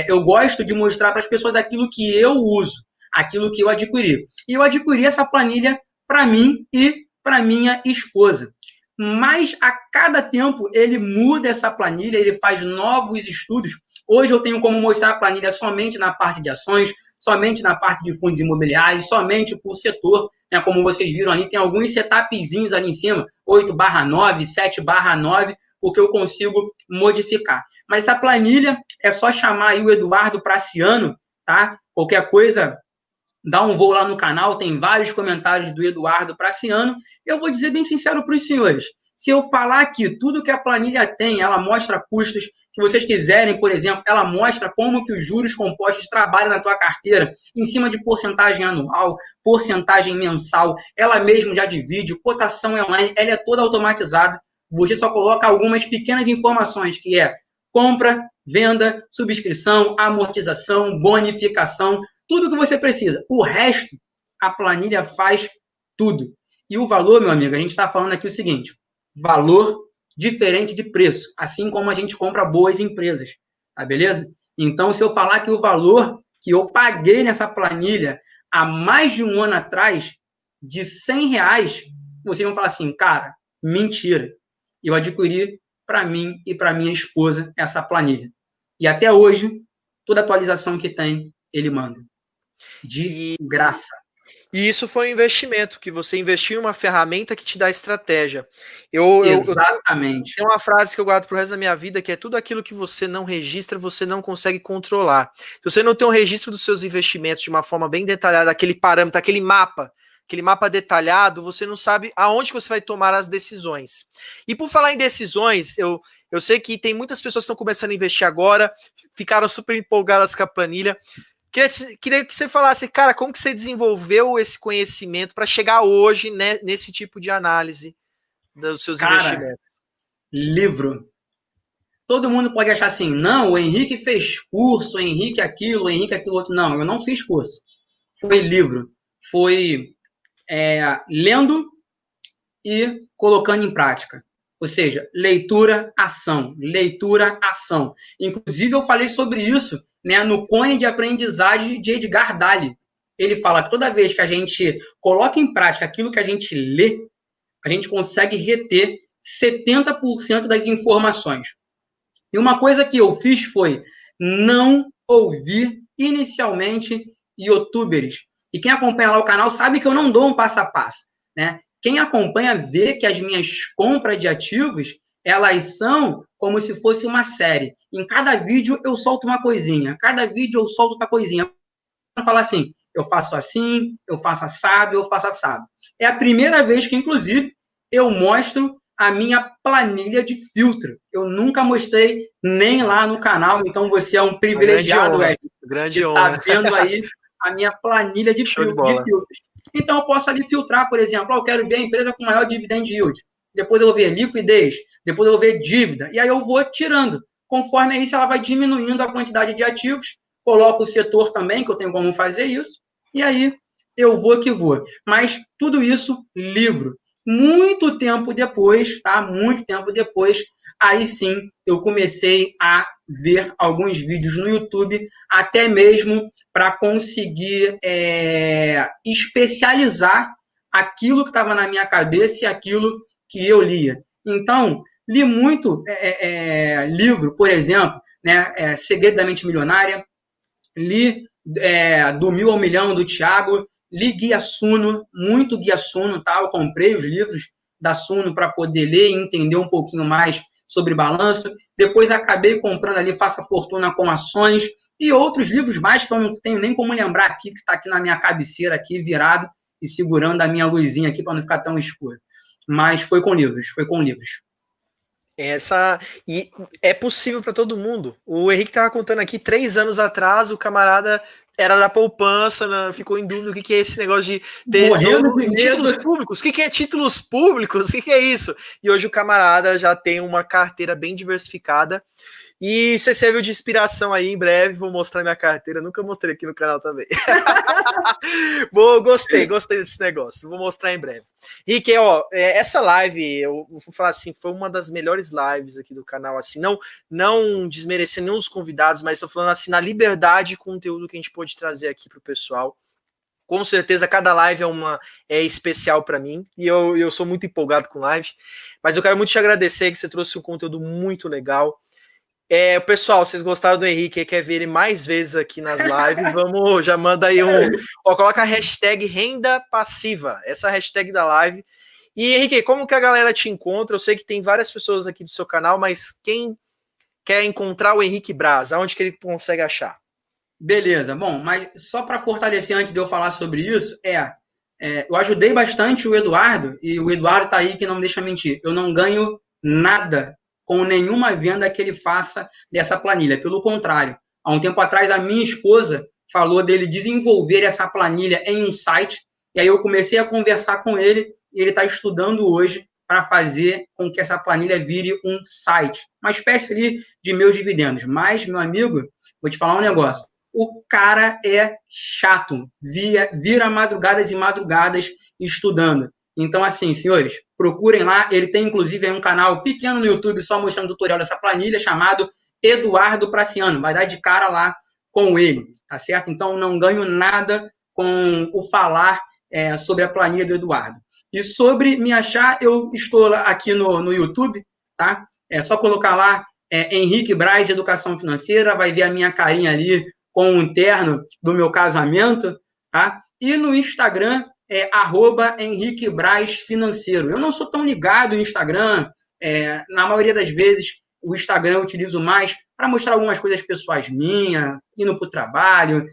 Eu gosto de mostrar para as pessoas aquilo que eu uso, aquilo que eu adquiri. E eu adquiri essa planilha para mim e para minha esposa. Mas a cada tempo ele muda essa planilha, ele faz novos estudos. Hoje eu tenho como mostrar a planilha somente na parte de ações, somente na parte de fundos imobiliários, somente por setor. Né? Como vocês viram ali, tem alguns setupzinhos ali em cima, 8/9, 7/9, o que eu consigo modificar. Mas essa planilha é só chamar aí o Eduardo Praciano, tá? Qualquer coisa, dá um voo lá no canal, tem vários comentários do Eduardo Praciano. Eu vou dizer bem sincero para os senhores, se eu falar aqui tudo que a planilha tem, ela mostra custos, se vocês quiserem, por exemplo, ela mostra como que os juros compostos trabalham na tua carteira, em cima de porcentagem anual, porcentagem mensal, ela mesma já divide, cotação online, ela é toda automatizada, você só coloca algumas pequenas informações, que é compra, venda, subscrição, amortização, bonificação, tudo que você precisa. O resto, a planilha faz tudo. E o valor, meu amigo, a gente está falando aqui o seguinte, valor diferente de preço, assim como a gente compra boas empresas, tá beleza? Então, se eu falar que o valor que eu paguei nessa planilha há mais de 1 ano atrás, de R$100, vocês vão falar assim, cara, mentira. Eu adquiri para mim e para minha esposa essa planilha. E até hoje, toda atualização que tem, ele manda. De graça. E isso foi um investimento, que você investiu em uma ferramenta que te dá estratégia. Exatamente. Tem uma frase que eu guardo pro resto da minha vida, que é tudo aquilo que você não registra, você não consegue controlar. Se você não tem um registro dos seus investimentos de uma forma bem detalhada, aquele parâmetro, aquele mapa detalhado, você não sabe aonde você vai tomar as decisões. E por falar em decisões, eu sei que tem muitas pessoas que estão começando a investir agora, ficaram super empolgadas com a planilha. Queria que você falasse, cara, como que você desenvolveu esse conhecimento para chegar hoje, né, nesse tipo de análise dos seus investimentos? Livro. Todo mundo pode achar assim, não, o Henrique fez curso, o Henrique aquilo outro. Não, eu não fiz curso. Foi livro. Foi lendo e colocando em prática. Ou seja, leitura, ação. Leitura, ação. Inclusive, eu falei sobre isso né, no Cone de Aprendizagem de Edgar Dali. Ele fala que toda vez que a gente coloca em prática aquilo que a gente lê, a gente consegue reter 70% das informações. E uma coisa que eu fiz foi não ouvir inicialmente youtubers. E quem acompanha lá o canal sabe que eu não dou um passo a passo, né? Quem acompanha vê que as minhas compras de ativos, elas são como se fosse uma série. Em cada vídeo eu solto uma coisinha, cada vídeo eu solto outra coisinha. Eu falo assim, eu faço assim, eu faço assado, eu faço assado. É a primeira vez que, inclusive, eu mostro a minha planilha de filtro. Eu nunca mostrei nem lá no canal, então você é um privilegiado, Ed, grande honra. Está vendo aí a minha planilha de filtros. Então, eu posso ali filtrar, por exemplo, eu quero ver a empresa com maior dividend yield. Depois eu vou ver liquidez, depois eu vou ver dívida, e aí eu vou tirando. Conforme isso, ela vai diminuindo a quantidade de ativos, coloco o setor também, que eu tenho como fazer isso, e aí eu vou que vou. Mas tudo isso, livro. Muito tempo depois, tá? Muito tempo depois, aí sim eu comecei a ver alguns vídeos no YouTube, até mesmo para conseguir especializar aquilo que estava na minha cabeça e aquilo que eu lia. Então, li muito livro, por exemplo, né, Segredo da Mente Milionária, li do 1000 ao Milhão, do Thiago, li Guia Suno, muito Guia Suno, tá? Eu comprei os livros da Suno para poder ler e entender um pouquinho mais sobre balanço. Depois acabei comprando ali Faça Fortuna com Ações e outros livros mais que eu não tenho nem como lembrar aqui, que está aqui na minha cabeceira, aqui virado e segurando a minha luzinha aqui para não ficar tão escuro. Mas foi com livros, foi com livros. E é possível para todo mundo. O Henrique estava contando aqui, 3 anos atrás, o camarada era da poupança, ficou em dúvida o que é esse negócio de tesouro em títulos públicos. O que é títulos públicos? O que é isso? E hoje o camarada já tem uma carteira bem diversificada. E você serviu de inspiração aí, em breve vou mostrar minha carteira, nunca mostrei aqui no canal também. Gostei desse negócio, vou mostrar em breve. Rick, essa live, eu vou falar assim, foi uma das melhores lives aqui do canal, assim, não desmerecendo nenhum dos convidados, mas estou falando assim, na liberdade de conteúdo que a gente pôde trazer aqui para o pessoal. Com certeza, cada live é especial para mim, e eu sou muito empolgado com live, mas eu quero muito te agradecer que você trouxe um conteúdo muito legal. Pessoal, vocês gostaram do Henrique e quer ver ele mais vezes aqui nas lives, já manda aí coloca a hashtag renda passiva, essa hashtag da live. E Henrique, como que a galera te encontra? Eu sei que tem várias pessoas aqui do seu canal, mas quem quer encontrar o Henrique Braz, aonde que ele consegue achar? Beleza, bom, mas só para fortalecer antes de eu falar sobre isso, eu ajudei bastante o Eduardo, e o Eduardo tá aí que não me deixa mentir, eu não ganho nada com nenhuma venda que ele faça dessa planilha. Pelo contrário, há um tempo atrás, a minha esposa falou dele desenvolver essa planilha em um site, e aí eu comecei a conversar com ele, e ele está estudando hoje para fazer com que essa planilha vire um site, uma espécie ali de meus dividendos. Mas, meu amigo, vou te falar um negócio, o cara é chato, vira madrugadas e madrugadas estudando. Então, assim, senhores, procurem lá. Ele tem, inclusive, um canal pequeno no YouTube só mostrando o tutorial dessa planilha, chamado Eduardo Praciano. Vai dar de cara lá com ele, tá certo? Então, não ganho nada com o falar sobre a planilha do Eduardo. E sobre me achar, eu estou aqui no YouTube, tá? É só colocar lá Henrique Braz Educação Financeira, vai ver a minha carinha ali com um terno do meu casamento, tá? E no Instagram, Henrique Braz Financeiro. Eu não sou tão ligado no Instagram, na maioria das vezes o Instagram eu utilizo mais para mostrar algumas coisas pessoais minhas, indo para o trabalho,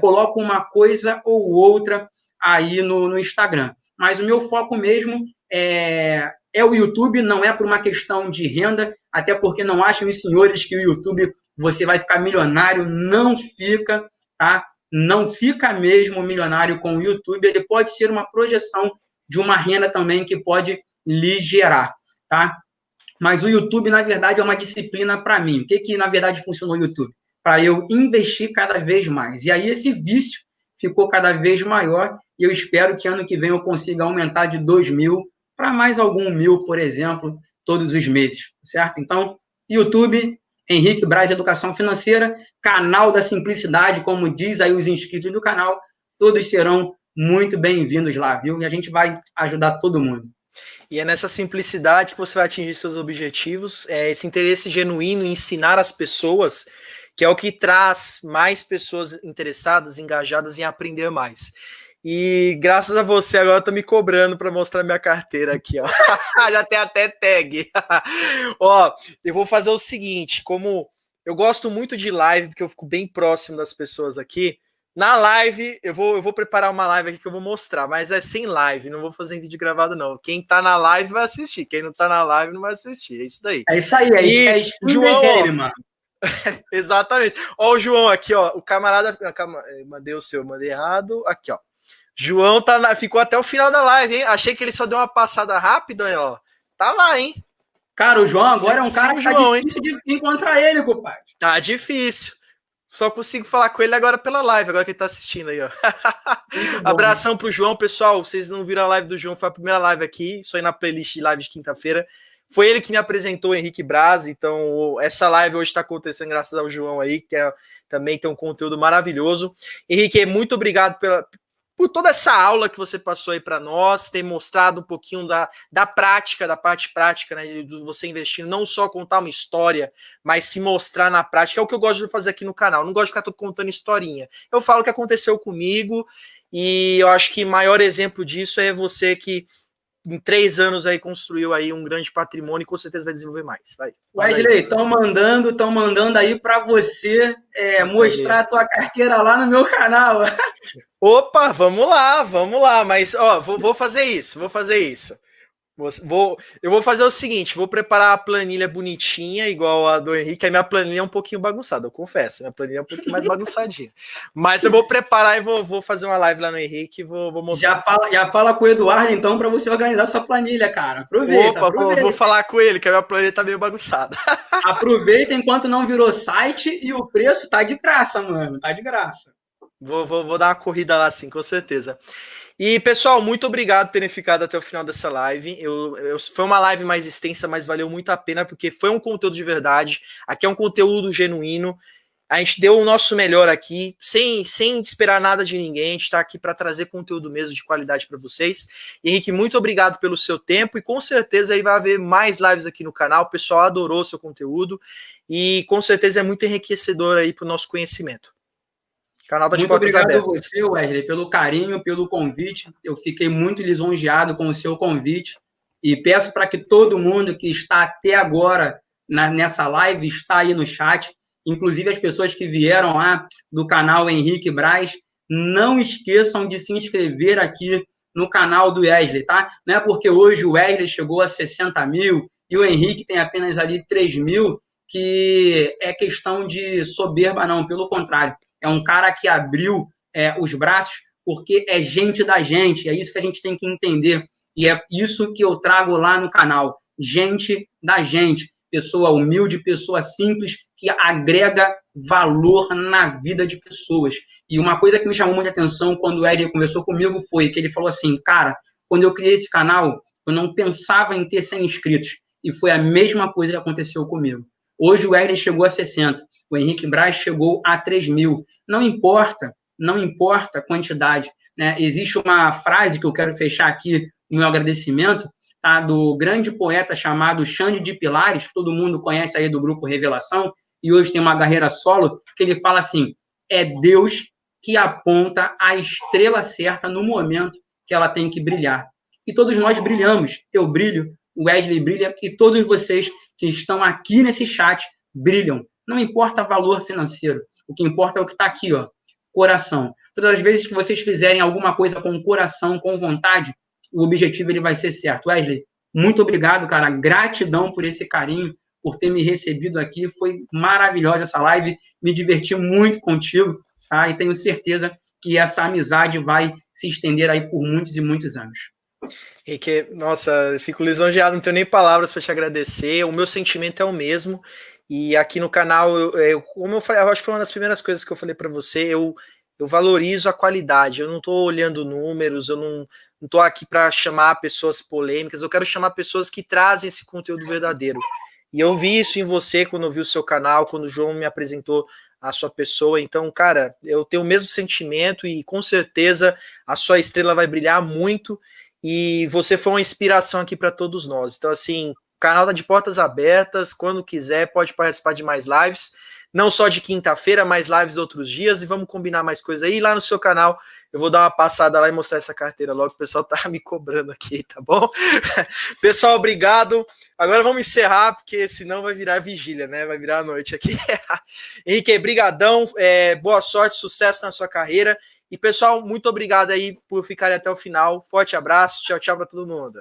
coloco uma coisa ou outra aí no Instagram. Mas o meu foco mesmo é o YouTube, não é por uma questão de renda, até porque não acham os senhores que o YouTube você vai ficar milionário, não fica, tá? Não fica mesmo milionário com o YouTube, ele pode ser uma projeção de uma renda também que pode lhe gerar, tá? Mas o YouTube, na verdade, é uma disciplina para mim. O que, na verdade, funcionou o YouTube? Para eu investir cada vez mais. E aí esse vício ficou cada vez maior e eu espero que ano que vem eu consiga aumentar de 2.000 para mais algum 1.000, por exemplo, todos os meses, certo? Então, YouTube, Henrique Braz Educação Financeira, canal da simplicidade, como diz aí os inscritos do canal, todos serão muito bem-vindos lá, viu? E a gente vai ajudar todo mundo. E é nessa simplicidade que você vai atingir seus objetivos, esse interesse genuíno em ensinar as pessoas, que é o que traz mais pessoas interessadas, engajadas em aprender mais. E graças a você, agora eu tô me cobrando para mostrar minha carteira aqui, ó. Já tem até tag. Ó, eu vou fazer o seguinte, como eu gosto muito de live, porque eu fico bem próximo das pessoas aqui, na live, eu vou preparar uma live aqui que eu vou mostrar, mas é sem live, não vou fazer em vídeo gravado, não. Quem tá na live vai assistir, quem não tá na live não vai assistir, é isso daí. É isso aí, é João, game, mano. Exatamente. Ó, o João aqui, ó, o camarada, mandei o seu, mandei errado, aqui, ó. João ficou até o final da live, hein? Achei que ele só deu uma passada rápida, ó. Tá lá, hein? Cara, o João agora é um cara que tá difícil de encontrar ele, compadre. Tá difícil. Só consigo falar com ele agora pela live, agora que ele tá assistindo aí, ó. Abração pro João, pessoal. Vocês não viram a live do João, foi a primeira live aqui, só aí na playlist de live de quinta-feira. Foi ele que me apresentou o Henrique Braz, então essa live hoje está acontecendo graças ao João aí, que também tem um conteúdo maravilhoso. Henrique, muito obrigado por toda essa aula que você passou aí para nós, ter mostrado um pouquinho da prática, da parte prática, né, de você investir, não só contar uma história, mas se mostrar na prática, é o que eu gosto de fazer aqui no canal, não gosto de ficar todo contando historinha. Eu falo o que aconteceu comigo, e eu acho que o maior exemplo disso é você que em 3 anos aí construiu aí um grande patrimônio e com certeza vai desenvolver mais. Vai. Wesley, estão mandando aí para você mostrar a tua carteira lá no meu canal. Opa, vamos lá, mas ó, vou fazer isso. Eu vou fazer o seguinte, vou preparar a planilha bonitinha, igual a do Henrique, a minha planilha é um pouquinho bagunçada, eu confesso, minha planilha é um pouquinho mais bagunçadinha, mas eu vou preparar e vou fazer uma live lá no Henrique e vou mostrar. Já fala com o Eduardo, então, para você organizar sua planilha, cara. Aproveita. Vou falar com ele, que a minha planilha tá meio bagunçada. Aproveita enquanto não virou site e o preço tá de graça, mano, tá de graça. Vou dar uma corrida lá sim, com certeza. E, pessoal, muito obrigado por terem ficado até o final dessa live. Foi uma live mais extensa, mas valeu muito a pena, porque foi um conteúdo de verdade. Aqui é um conteúdo genuíno. A gente deu o nosso melhor aqui, sem esperar nada de ninguém. A gente está aqui para trazer conteúdo mesmo de qualidade para vocês. Henrique, muito obrigado pelo seu tempo e com certeza aí vai haver mais lives aqui no canal. O pessoal adorou o seu conteúdo e com certeza é muito enriquecedor aí para o nosso conhecimento. Canal tá de muito obrigado a você, Wesley, pelo carinho, pelo convite. Eu fiquei muito lisonjeado com o seu convite e peço para que todo mundo que está até agora nessa live está aí no chat, inclusive as pessoas que vieram lá do canal Henrique Braz, não esqueçam de se inscrever aqui no canal do Wesley, tá? Não é porque hoje o Wesley chegou a 60 mil e o Henrique tem apenas ali 3 mil que é questão de soberba, não, pelo contrário. É um cara que abriu os braços porque é gente da gente. É isso que a gente tem que entender. E é isso que eu trago lá no canal. Gente da gente. Pessoa humilde, pessoa simples, que agrega valor na vida de pessoas. E uma coisa que me chamou muita atenção quando o Eric conversou comigo foi que ele falou assim, cara, quando eu criei esse canal, eu não pensava em ter 100 inscritos. E foi a mesma coisa que aconteceu comigo. Hoje o Wesley chegou a 60, o Henrique Braz chegou a 3 mil. Não importa a quantidade, né? Existe uma frase que eu quero fechar aqui no meu agradecimento, tá? Do grande poeta chamado Xande de Pilares, que todo mundo conhece aí do grupo Revelação, e hoje tem uma carreira solo, que ele fala assim, é Deus que aponta a estrela certa no momento que ela tem que brilhar. E todos nós brilhamos. Eu brilho, o Wesley brilha, e todos vocês que estão aqui nesse chat brilham. Não importa o valor financeiro. O que importa é o que está aqui, ó, coração. Todas as vezes que vocês fizerem alguma coisa com coração, com vontade, o objetivo ele vai ser certo. Wesley, muito obrigado, cara. Gratidão por esse carinho, por ter me recebido aqui. Foi maravilhosa essa live. Me diverti muito contigo, tá? E tenho certeza que essa amizade vai se estender aí por muitos e muitos anos. Henrique, nossa, fico lisonjeado, não tenho nem palavras para te agradecer. O meu sentimento é o mesmo. E aqui no canal, como eu falei, eu acho que foi uma das primeiras coisas que eu falei para você, eu valorizo a qualidade. Eu não estou olhando números, eu não estou aqui para chamar pessoas polêmicas, eu quero chamar pessoas que trazem esse conteúdo verdadeiro. E eu vi isso em você quando eu vi o seu canal, quando o João me apresentou a sua pessoa. Então, cara, eu tenho o mesmo sentimento e com certeza a sua estrela vai brilhar muito e você foi uma inspiração aqui para todos nós. Então, assim, o canal tá de portas abertas, quando quiser pode participar de mais lives, não só de quinta-feira, mais lives outros dias e vamos combinar mais coisas aí. Lá no seu canal eu vou dar uma passada lá e mostrar essa carteira logo, o pessoal tá me cobrando aqui, tá bom? Pessoal, obrigado. Agora vamos encerrar, porque senão vai virar vigília, né? Vai virar a noite aqui. Henrique, brigadão, boa sorte, sucesso na sua carreira. E, pessoal, muito obrigado aí por ficarem até o final. Forte abraço, tchau, tchau para todo mundo.